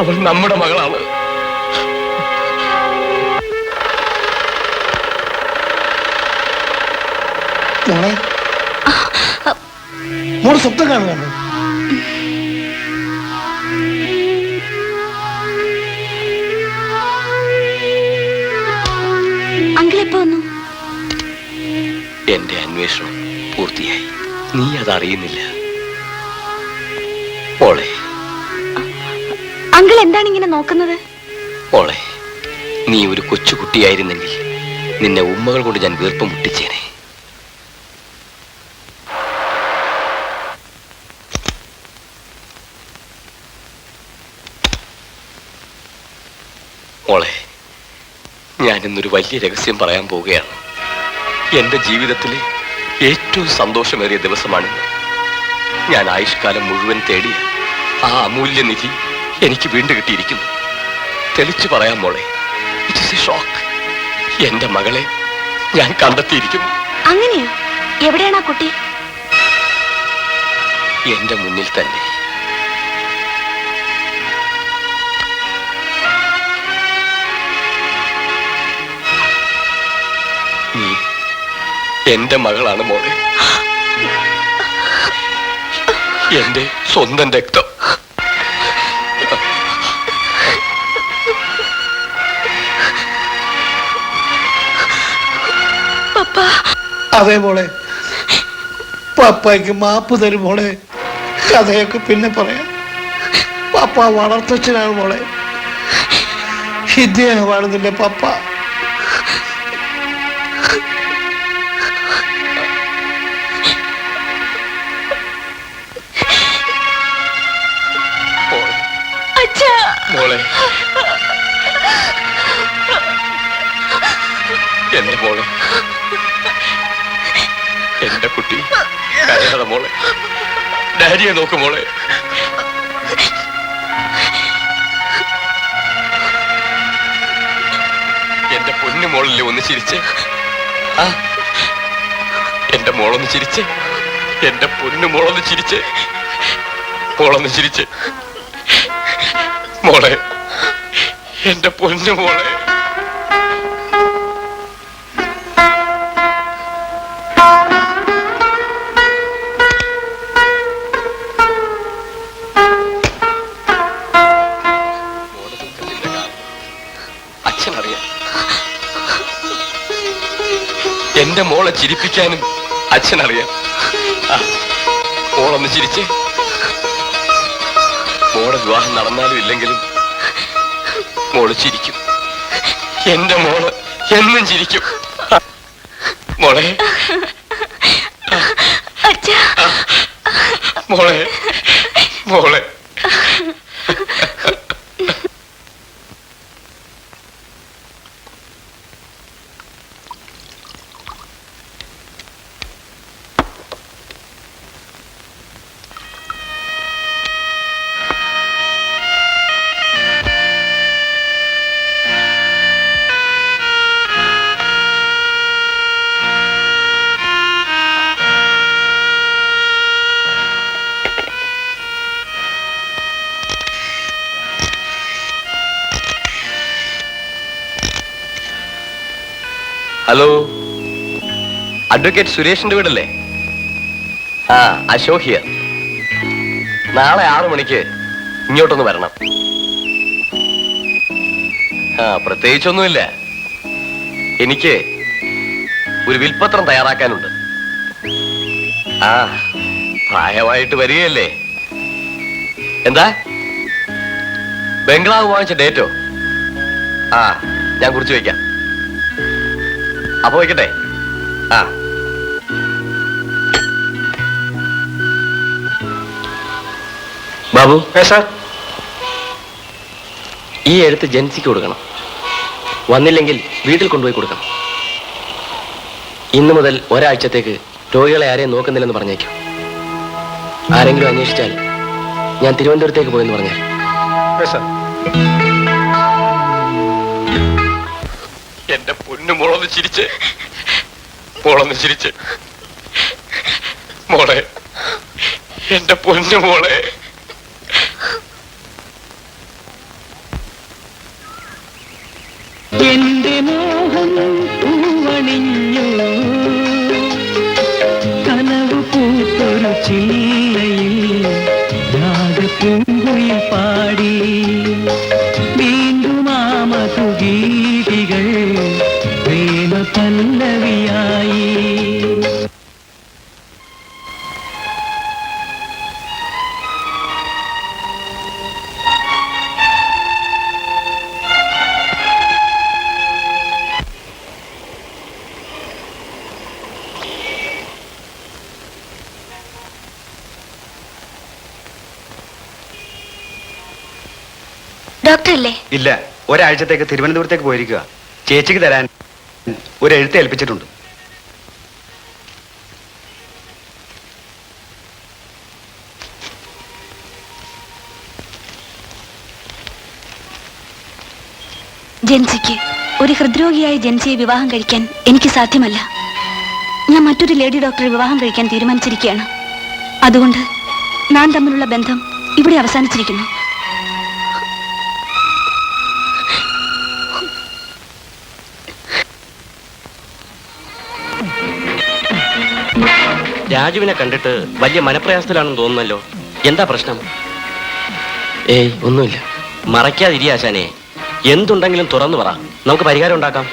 അവൾ നമ്മുടെ മകളാണ്. മോളെ, മോള് സ്വപ്നം കാണുകയാണ്. അങ്കിളെപ്പോ വന്നു? എന്റെ അന്വേഷണം പൂർത്തിയായി. നീ അതറിയുന്നില്ല മോളെ. അങ്കിൾ എന്താണ് ഇങ്ങനെ നോക്കുന്നത്? മോളെ, നീ ഒരു കൊച്ചുകുട്ടിയായിരുന്നെങ്കിൽ നിന്നെ ഉമ്മകൾ കൊണ്ട് ഞാൻ വീർപ്പം മുട്ടിച്ചേനെ. മോളെ, ഞാൻ ഇന്നൊരു വലിയ രഹസ്യം പറയാൻ പോവുകയാണ്. എന്റെ ജീവിതത്തിലെ ഏറ്റവും സന്തോഷമേറിയ ദിവസമാണിന്ന്. ഞാൻ ആയുഷ്കാലം മുഴുവൻ തേടിയ ആ അമൂല്യ നിധി എനിക്ക് വീണ്ടും കിട്ടിയിരിക്കുന്നു. തെളിച്ചു പറയാം മോളെ, ഇറ്റ് ഈസ് എ ഷോക്ക്. എന്റെ മകളെ ഞാൻ കണ്ടെത്തിയിരിക്കുന്നു. അങ്ങനെയോ? എവിടെയാണ് ആ കുട്ടി? എന്റെ മുന്നിൽ തന്നെ. നീ എന്റെ മകളാണ് മോളെ, എന്റെ സ്വന്തം രക്തം. അതെ മോളെ, പപ്പായ്ക്ക് മാപ്പ് തരും മോളെ. കഥയൊക്കെ പിന്നെ പറയാം. പപ്പ വളർത്തച്ഛനാണ് മോളെ. ഇദ്ദേഹമാണ് നിന്റെ പപ്പ. മോളെ, എന്റെ മോളെ, എന്റെ കുട്ടി കരയാതെ മോളെ. ഡാഡിയെ നോക്ക് മോളെ. എന്റെ പൊന്നു മോളല്ലേ ഒന്ന് ചിരിച്ച്. എന്റെ മോളൊന്ന് ചിരിച്ച്. എന്റെ പൊന്നു മോളൊന്ന് ചിരിച്ച്. മോളൊന്ന് ചിരിച്ച്. മോളെ, എന്റെ പൊന്നു മോളെ. അച്ഛനറിയാം. എന്റെ മോളെ ചിരിപ്പിക്കാനും അച്ഛനറിയാം. മോളൊന്ന് ചിരിച്ച്. മോളെ വിവാഹം നടന്നാലും ഇല്ലെങ്കിലും മോള് ചിരിക്കും. എന്റെ മോള് എന്നും ചിരിക്കും. മോളെ, മോളെ, മോളെ. ഹലോ, അഡ്വക്കേറ്റ് സുരേഷിന്റെ വീടല്ലേ? അശോക് ഹിയർ. നാളെ 6 മണിക്ക് ഇങ്ങോട്ടൊന്ന് വരണം. പ്രത്യേകിച്ചൊന്നുമില്ല. എനിക്ക് ഒരു വിൽപ്പത്രം തയ്യാറാക്കാനുണ്ട്. പ്രായമായിട്ട് വരികയല്ലേ. എന്താ? ബംഗ്ലാവ് വാങ്ങിച്ച ഡേറ്റോ? ഞാൻ കുറിച്ച് വയ്ക്കാം. അപ്പൊ വയ്ക്കട്ടെ. ബാബു, സാർ, ഈ എഴുത്ത് ജൻസിക്ക് കൊടുക്കണം. വന്നില്ലെങ്കിൽ വീട്ടിൽ കൊണ്ടുപോയി കൊടുക്കണം. ഇന്നു മുതൽ ഒരാഴ്ചത്തേക്ക് രോഗികളെ ആരെയും നോക്കുന്നില്ലെന്ന് പറഞ്ഞേക്കും. ആരെങ്കിലും അന്വേഷിച്ചാൽ ഞാൻ തിരുവനന്തപുരത്തേക്ക് പോയെന്ന് പറഞ്ഞാൽ. എന്റെ പൊന്നു മോളൊന്ന് ചിരിച്ച്. മോളൊന്ന് ചിരിച്ച്. മോളെ, എന്റെ പൊന്നു മോളെ. എന്റെ മോഹം പൂവണിഞ്ഞു, കനവ് പൂത്തൊരു ചില്ലയിൽ രാഗപ്പൂങ്കുയിൽ പാടി. വീണ്ടും ആ മധുഗീതികൾ പ്രേമ പല്ലവിയായി. ഡോക്ടർ അല്ലേ? ഇല്ല, ഒരാഴ്ചത്തേക്ക് തിരുവനന്തപുരത്തേക്ക് പോയിരിക്കുക. ചേച്ചിക്ക് തരാൻ ഒരു എഴുത്ത് ഏൽപ്പിച്ചിട്ടുണ്ട്. ജെൻസിക്ക്, ഒരു ഹൃദ്രോഗിയായ ജെൻസിയെ വിവാഹം കഴിക്കാൻ എനിക്ക് സാധ്യമല്ല. ഞാൻ മറ്റൊരു ലേഡി ഡോക്ടറെ വിവാഹം കഴിക്കാൻ തീരുമാനിച്ചിരിക്കുകയാണ്. അതുകൊണ്ട് നാം തമ്മിലുള്ള ബന്ധം ഇവിടെ അവസാനിച്ചിരിക്കുന്നു. രാജുവിനെ കണ്ടിട്ട് വലിയ മനപ്രയാസത്തിലാണെന്ന് തോന്നുന്നല്ലോ. എന്താ പ്രശ്നം? ഏയ് ഒന്നുമില്ല. മറയ്ക്കാതിരിയാശാനെ, എന്തുണ്ടെങ്കിലും തുറന്നു പറ, നമുക്ക് പരിഹാരം ഉണ്ടാക്കാം.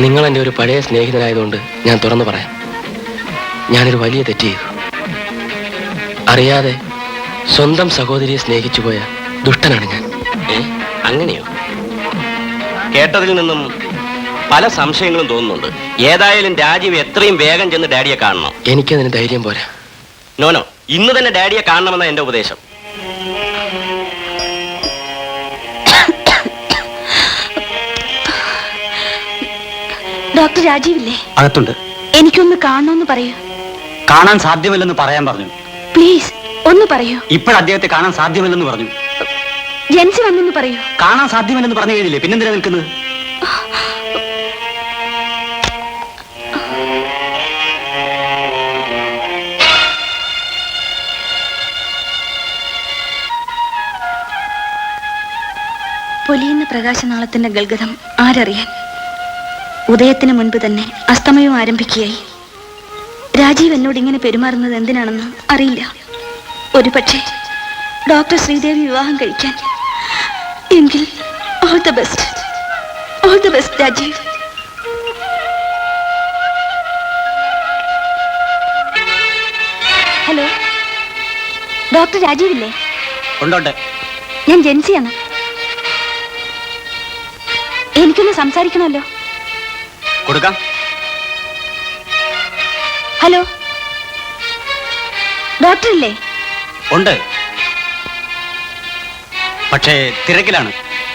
നിങ്ങൾ എൻ്റെ ഒരു പഴയ സ്നേഹിതനായതുകൊണ്ട് ഞാൻ തുറന്നു പറയാം. ഞാനൊരു വലിയ തെറ്റ് ചെയ്തു. അറിയാതെ സ്വന്തം സഹോദരിയെ സ്നേഹിച്ചു പോയ ദുഷ്ടനാണ് ഞാൻ. അങ്ങനെയോ? കേട്ടതിൽ നിന്നും പല സംശയങ്ങളും തോന്നുന്നുണ്ട്. ഏതായാലും രാജീവ് എത്രയും വേഗം ചെന്ന് ഡാഡിയെ കാണണം. എനിക്കതിന് ധൈര്യം പോരാ. നോനോ, ഇന്ന് തന്നെ ഡാഡിയെ കാണണമെന്ന എന്റെ ഉപദേശം. ഡോക്ടർ രാജീവില്ലേ? അകത്തുണ്ട്. എനിക്കൊന്ന് കാണണമെന്ന് പറയൂ. കാണാൻ സാധ്യമല്ലെന്ന് പറയാൻ പറഞ്ഞു. പ്ലീസ് ഒന്ന് പറയൂ. ഇപ്പോൾ അദ്ദേഹത്തെ കാണാൻ സാധ്യമല്ലെന്ന് പറഞ്ഞു. ജെൻസി വന്നെന്ന് പറയൂ. കാണാൻ സാധ്യമല്ലെന്ന് പറഞ്ഞു കഴിഞ്ഞില്ലേ, പിന്നെന്തിനാ നിൽക്കുന്നത്? പൊലിയുന്ന പ്രകാശനാളത്തിന്റെ ഗൽഗതം ആരറിയാൻ? ഉദയത്തിന് മുൻപ് തന്നെ അസ്തമയവും ആരംഭിക്കുകയായി. രാജീവ് എന്നോട് ഇങ്ങനെ പെരുമാറുന്നത് എന്തിനാണെന്ന് അറിയില്ല. ഒരു പക്ഷേ ഡോക്ടർ ശ്രീദേവി വിവാഹം കഴിക്കാൻ. എങ്കിൽ all the best, all the best Rajeev. Hello, doctor രാജീവില്ലേ? ഉണ്ടോട്ടെ. ഞാൻ ജെൻസിയാണ്. എനിക്കൊന്ന് സംസാരിക്കണമല്ലോ. കൊടുക്കാം. ഹലോ, ഡോക്ടർ ഇല്ലേ? ഉണ്ട്, പക്ഷേ തിരക്കിലാണ്.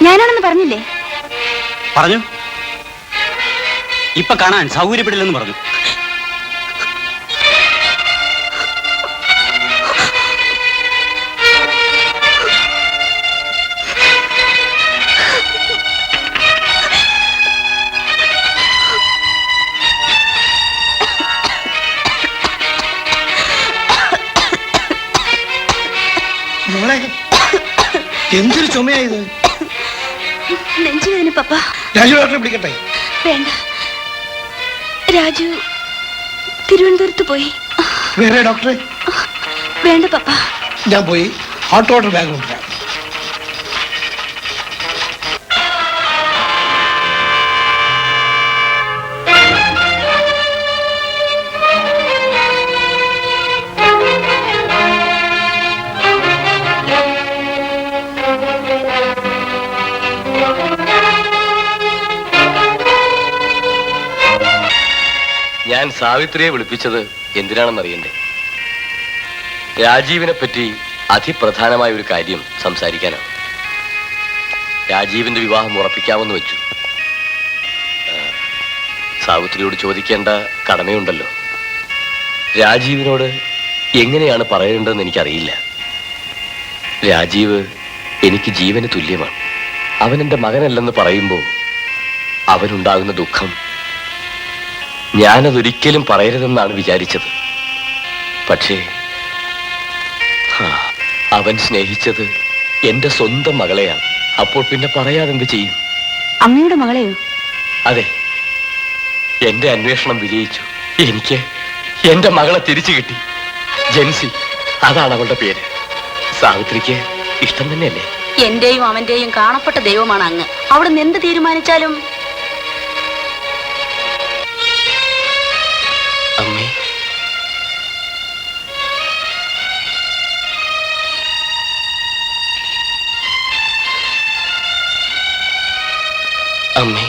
ഞാനാണെന്ന് പറഞ്ഞില്ലേ? പറഞ്ഞു. ഇപ്പൊ കാണാൻ സൗകര്യപ്പെടില്ലെന്ന് പറഞ്ഞു. മോളെ, എന്തൊരു ചുമയായത്? നെഞ്ചുവേദന പപ്പ. രാജു ഡോക്ടറെ വിളിക്കട്ടെ? വേണ്ട, രാജു തിരുവനന്തപുരത്ത് പോയി. വേറെ ഡോക്ടറെ? വേണ്ട പപ്പ. ഞാൻ പോയി ഹോട്ട് വാട്ടർ ബാഗ് കൊണ്ടുവരാം. ഞാൻ സാവിത്രിയെ വിളിപ്പിച്ചത് എന്തിനാണെന്നറിയണ്ടേ? രാജീവിനെ പറ്റി അതിപ്രധാനമായ ഒരു കാര്യം സംസാരിക്കാനാണ്. രാജീവിന്റെ വിവാഹം ഉറപ്പിക്കാമെന്ന് വെച്ചു. സാവിത്രിയോട് ചോദിക്കേണ്ട കടമയുണ്ടല്ലോ. രാജീവിനോട് എങ്ങനെയാണ് പറയേണ്ടതെന്ന് എനിക്കറിയില്ല. രാജീവ് എനിക്ക് ജീവന് തുല്യമാണ്. അവനെന്റെ മകനല്ലെന്ന് പറയുമ്പോൾ അവനുണ്ടാകുന്ന ദുഃഖം ഞാനതൊരിക്കലും പറയരുതെന്നാണ് വിചാരിച്ചത്. പക്ഷേ അവൻ സ്നേഹിച്ചത് എന്റെ സ്വന്തം മകളെയാണ്. അപ്പോൾ പിന്നെ പറയാതെന്ത് ചെയ്യും? അമ്മയുടെ മകളെയോ? അതെ, എന്റെ അന്വേഷണം വിജയിച്ചു. എനിക്ക് എന്റെ മകളെ തിരിച്ചു കിട്ടി. ജെൻസി, അതാണ് അവളുടെ പേര്. സാവിത്രിക്ക് ഇഷ്ടം തന്നെയല്ലേ? എന്റെയും അവന്റെയും കാണപ്പെട്ട ദൈവമാണ് അങ്ങ്. അവിടുന്ന് എന്ത് തീരുമാനിച്ചാലും. അമ്മേ, അമ്മേ,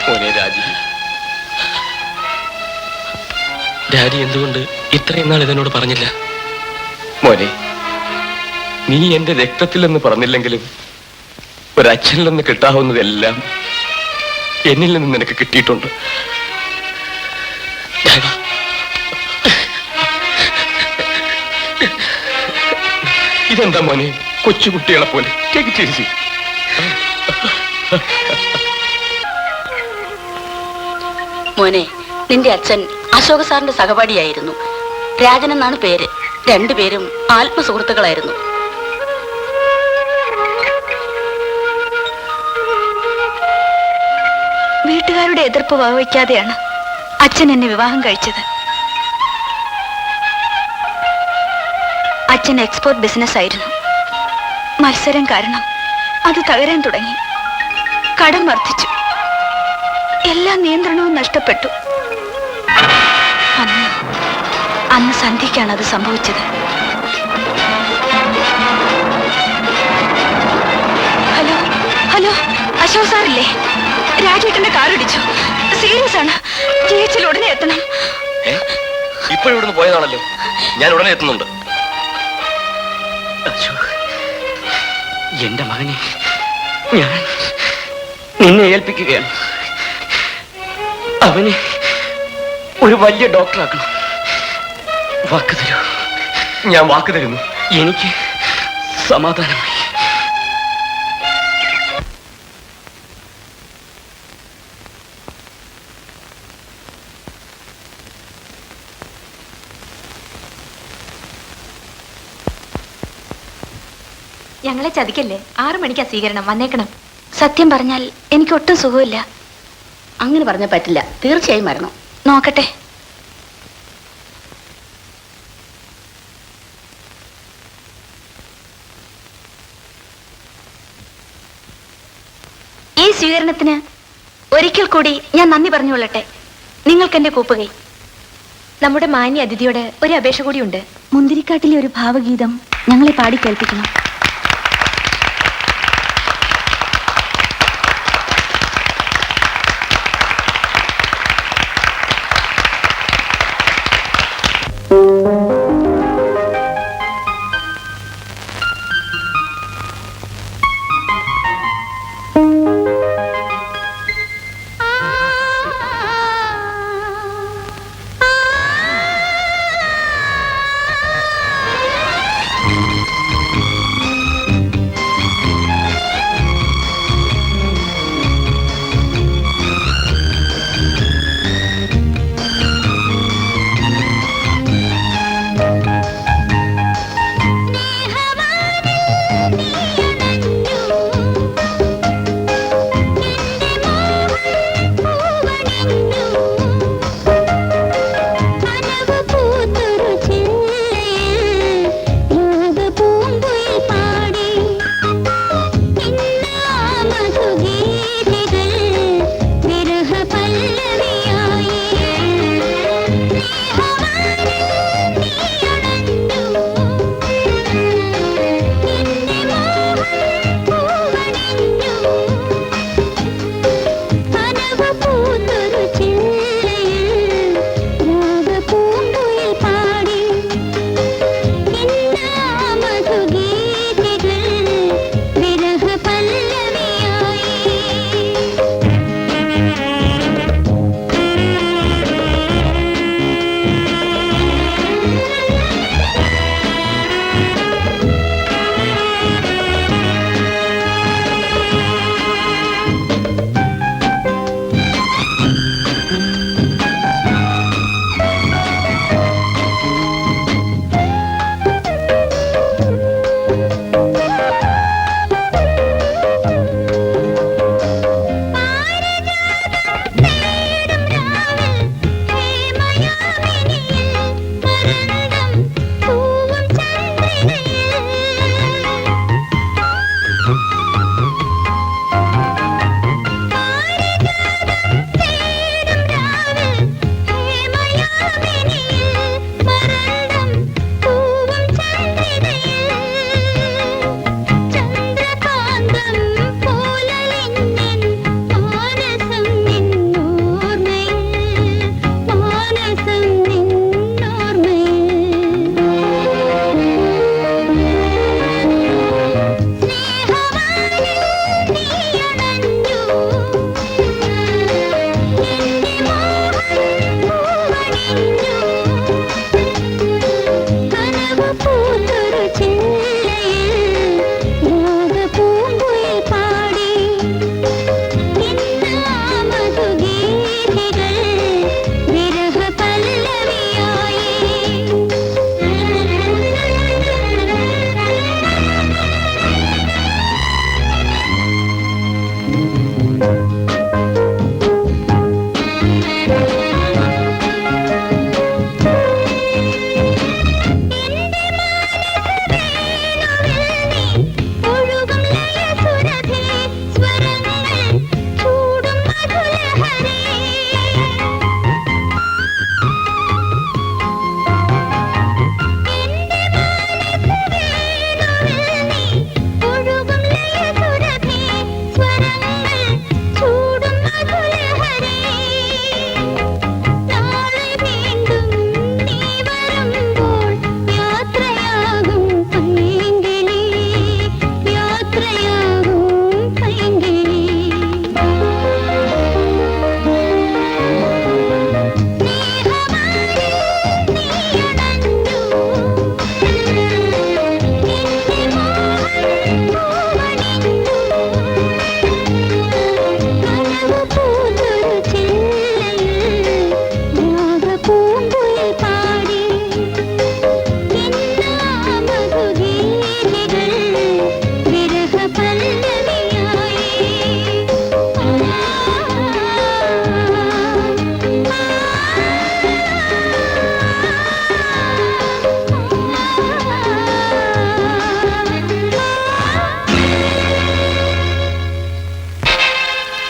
മോനെ രാജീവ്, ഡാഡി എന്തുകൊണ്ട് ഇത്രയും നാൾ ഇതെന്നോട് പറഞ്ഞില്ല? മോനെ, നീ എന്റെ രക്തത്തിലെന്ന് പറഞ്ഞില്ലെങ്കിലും ഒരച്ഛനിൽ നിന്ന് കിട്ടാവുന്നതെല്ലാം എന്നിൽ നിന്ന് നിനക്ക് കിട്ടിയിട്ടുണ്ട്. ഡാഡി, ഇതെന്താ മോനെ കൊച്ചുകുട്ടികളെ പോലെ ചിരിച്ചു? മോനെ, നിന്റെ അച്ഛൻ അശോക സാറിന്റെ സഹപാഠിയായിരുന്നു. രാജൻ എന്നാണ് പേര്. രണ്ടുപേരും ആത്മസുഹൃത്തുക്കളായിരുന്നു. വീട്ടുകാരുടെ എതിർപ്പ് വകവയ്ക്കാതെയാണ് അച്ഛൻ എന്നെ വിവാഹം കഴിച്ചത്. അച്ഛൻ എക്സ്പോർട്ട് ബിസിനസ് ആയിരുന്നു. മത്സരം കാരണം അത് തകരാൻ തുടങ്ങി. കടം വർദ്ധിച്ചു. എല്ലാ നിയന്ത്രണവും നഷ്ടപ്പെട്ടു. അന്ന് സന്ധ്യയ്ക്കാണ് അത് സംഭവിച്ചത്. ഹലോ ഹലോ, അശോക് സാറില്ലേ? രാജേട്ടന്റെ കാർ ഇടിച്ചു. സീരിയസ് ആണ്. ജിഎച്ചിൽ ഉടനെ എത്തണം. ഇപ്പോഴിവിടുന്ന് പോയതാണല്ലോ. ഞാൻ ഉടനെ എത്തുന്നുണ്ട്. എന്റെ മകനെ ഞാൻ നിന്നെ ഏൽപ്പിക്കുകയാണ്. അവനെ ഒരു വലിയ ഡോക്ടറാക്കണം. വാക്ക് തരൂ. ഞാൻ വാക്ക് തരുന്നു. എനിക്ക് സമാധാനമായി. ഞങ്ങളെ ചതിക്കല്ലേ. 6 മണിക്കാ സ്വീകരണം. വന്നേക്കണം. സത്യം പറഞ്ഞാൽ എനിക്ക് ഒട്ടും സുഖമില്ല. അങ്ങനെ പറഞ്ഞാൽ പറ്റില്ല. തീർച്ചയായും വരണം. നോക്കട്ടെ. ഈ സ്വീകരണത്തിന് ഒരിക്കൽ കൂടി ഞാൻ നന്ദി പറഞ്ഞുകൊള്ളട്ടെ. നിങ്ങൾക്ക് എന്റെ കൂപ്പുകൈ. നമ്മുടെ മാന്യ അതിഥിയോട് ഒരു അപേക്ഷ കൂടിയുണ്ട്. മുന്തിരിക്കാട്ടിലെ ഒരു ഭാവഗീതം ഞങ്ങളെ പാടി കേൾപ്പിക്കണം.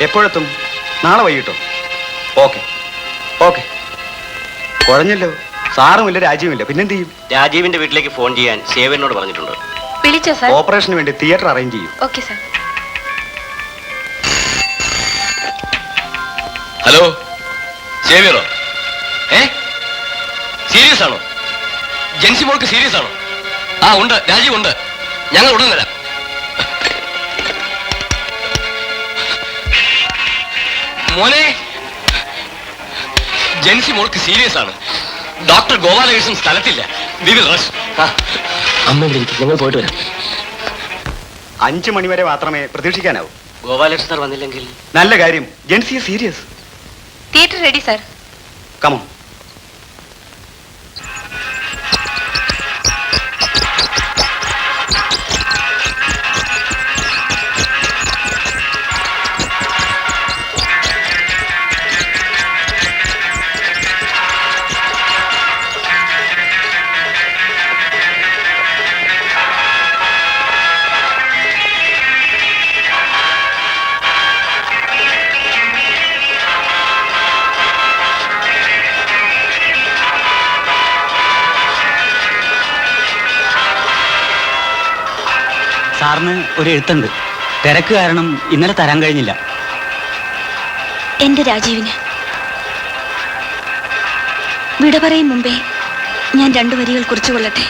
എപ്പോഴെത്തും? നാളെ വൈകിട്ടോ? Okay okay. കുഴഞ്ഞല്ലോ. സാറുമില്ല, രാജീവില്ല, പിന്നെന്ത് ചെയ്യും? രാജീവിന്റെ വീട്ടിലേക്ക് ഫോൺ ചെയ്യാൻ സേവനോട് പറഞ്ഞിട്ടുണ്ട്. വിളിച്ചോ സാർ? ഓപ്പറേഷന് വേണ്ടി തിയേറ്റർ അറേഞ്ച് ചെയ്യും. Okay sir. ഹലോ, സേവിയറോ? സീരിയസ് ആണോ? ജെൻസി മോൾക്ക് സീരിയസ് ആണോ? ആ ഉണ്ട്, രാജീവ് ഉണ്ട്. ഞങ്ങൾ ഉടൻ വരാം. മോനെ, ജെൻസി മോൾക്ക് സീരിയസ് ആണ്. ഡോക്ടർ ഗോപാലകൃഷ്ണൻ സ്ഥലത്തില്ല. We will rush. അമ്മ ഇവിടെ ഇരിക്കും, ഞങ്ങൾ പോയിട്ട് വരാം. 5 മണി വരെ മാത്രമേ പ്രതീക്ഷിക്കാനാവൂ. ഗോപാലകൃഷ്ണൻ സാർ വന്നില്ലെങ്കിൽ? നല്ല കാര്യം. Jency serious. Theatre ready sir. Come on. സാറിന് ഒരു എഴുത്തുണ്ട്. തിരക്ക് കാരണം ഇന്നലെ തരാൻ കഴിഞ്ഞില്ല. എന്റെ രാജീവിന് വിട പറയും മുമ്പേ ഞാൻ 2 വരികൾ കുറിച്ചുകൊള്ളട്ടെ.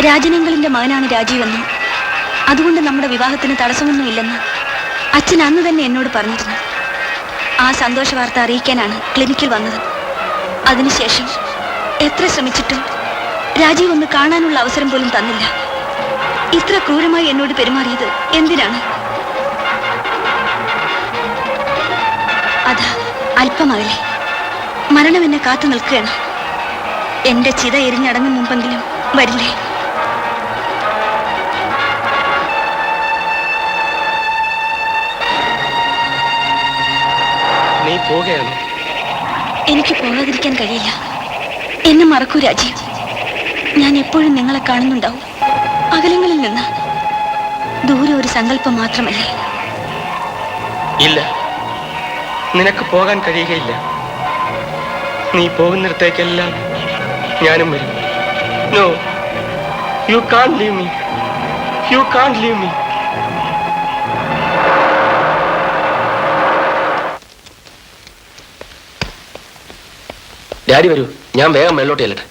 രാജനങ്ങളിന്റെ മകനാണ് രാജീവെന്നും അതുകൊണ്ട് നമ്മുടെ വിവാഹത്തിന് തടസ്സമൊന്നും ഇല്ലെന്ന് അച്ഛൻ അന്ന് തന്നെ എന്നോട് പറഞ്ഞിരുന്നു. ആ സന്തോഷ വാർത്ത അറിയിക്കാനാണ് ക്ലിനിക്കിൽ വന്നത്. അതിനുശേഷം എത്ര ശ്രമിച്ചിട്ടും രാജീവ് ഒന്ന് കാണാനുള്ള അവസരം പോലും തന്നില്ല. ഇത്ര ക്രൂരമായി എന്നോട് പെരുമാറിയത് എന്തിനാണ്? അത് അല്പമകലെ മരണം എന്നെ കാത്തു നിൽക്കുകയാണ്. എന്റെ ചിത എരിഞ്ഞടങ്ങും മുമ്പെങ്കിലും വരില്ലേ? നീ പോവുകയാണ്? എനിക്ക് പോകാതിരിക്കാൻ കഴിയില്ല. എന്നെ മറക്കൂ രാജീവ്. ഞാൻ എപ്പോഴും നിങ്ങളെ കാണുന്നുണ്ടാവും. അകലങ്ങളിൽ നിന്ന്. ദൂരെ ഒരു സങ്കല്പം മാത്രമല്ലേ? ഇല്ല, നിനക്ക് പോകാൻ കഴിയുകയില്ല. നീ പോകുന്നിടത്തേക്കെല്ലാം ഞാനും വരും. No, you can't leave me. You can't leave me. Daddy വരൂ, ഞാൻ വേഗം മേലോട്ട് ചെല്ലട്ടെ.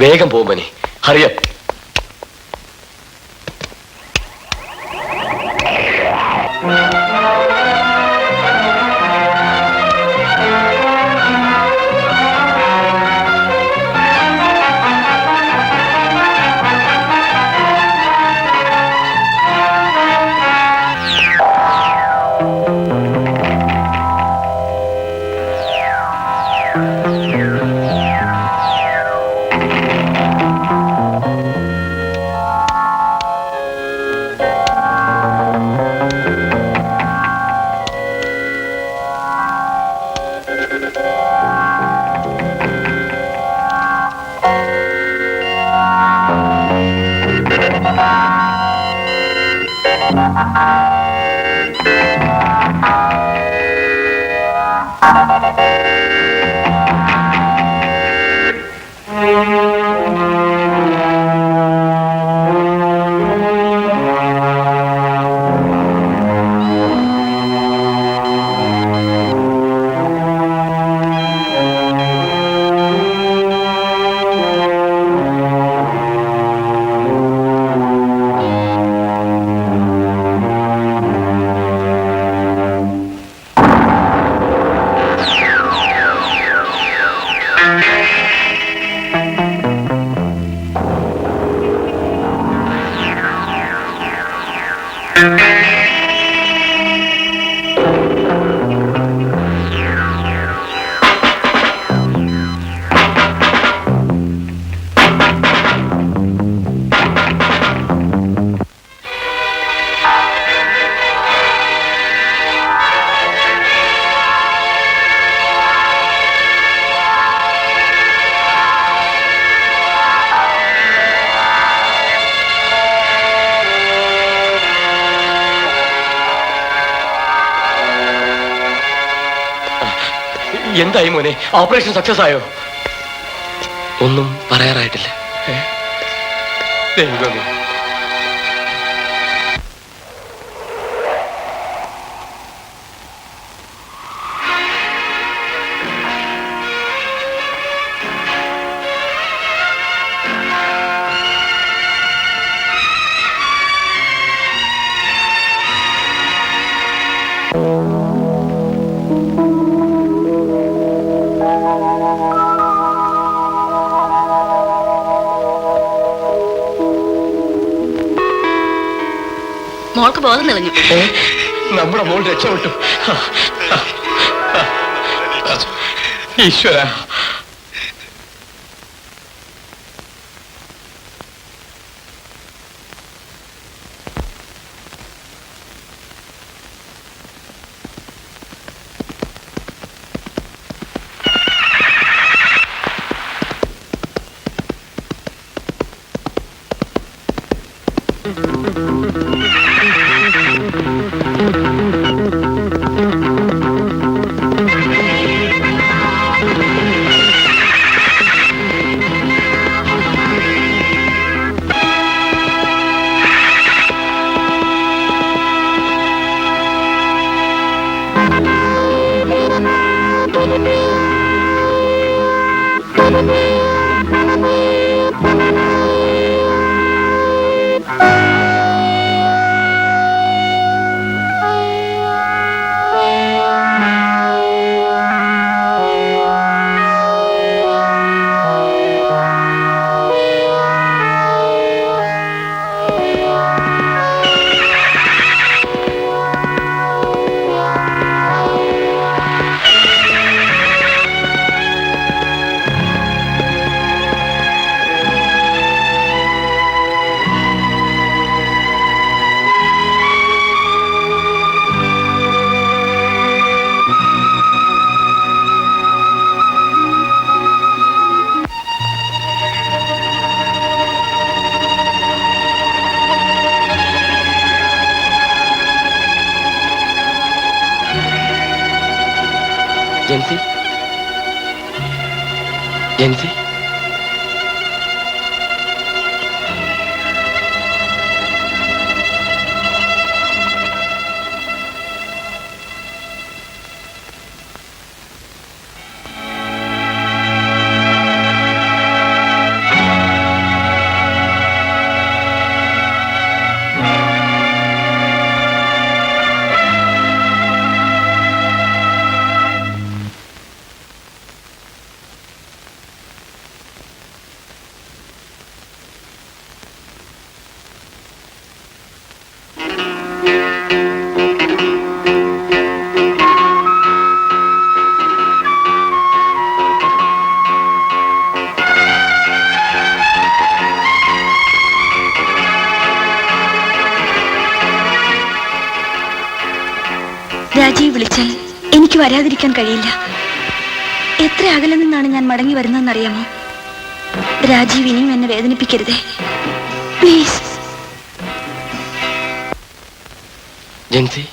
വേഗം പോകുമ്പനെ. ഹറിയ. എന്തായി മോനെ? ഓപ്പറേഷൻ സക്സസ് ആയോ? ഒന്നും പറയാറായിട്ടില്ല. ദൈവമേ. മോൾക്ക് ബോധം തെളിഞ്ഞു. നമ്മുടെ മോൾ രക്ഷപ്പെട്ടു. ഈശ്വര. ജെൻസി, ജെൻസി, രാജീവ് വിളിച്ചാൽ എനിക്ക് വരാതിരിക്കാൻ കഴിയില്ല. എത്ര അകലെ നിന്നാണ് ഞാൻ മടങ്ങി വരുന്നതെന്നറിയാമോ? രാജീവ് ഇനിയും എന്നെ വേദനിപ്പിക്കരുതേ, പ്ലീസ്. ജെൻസി.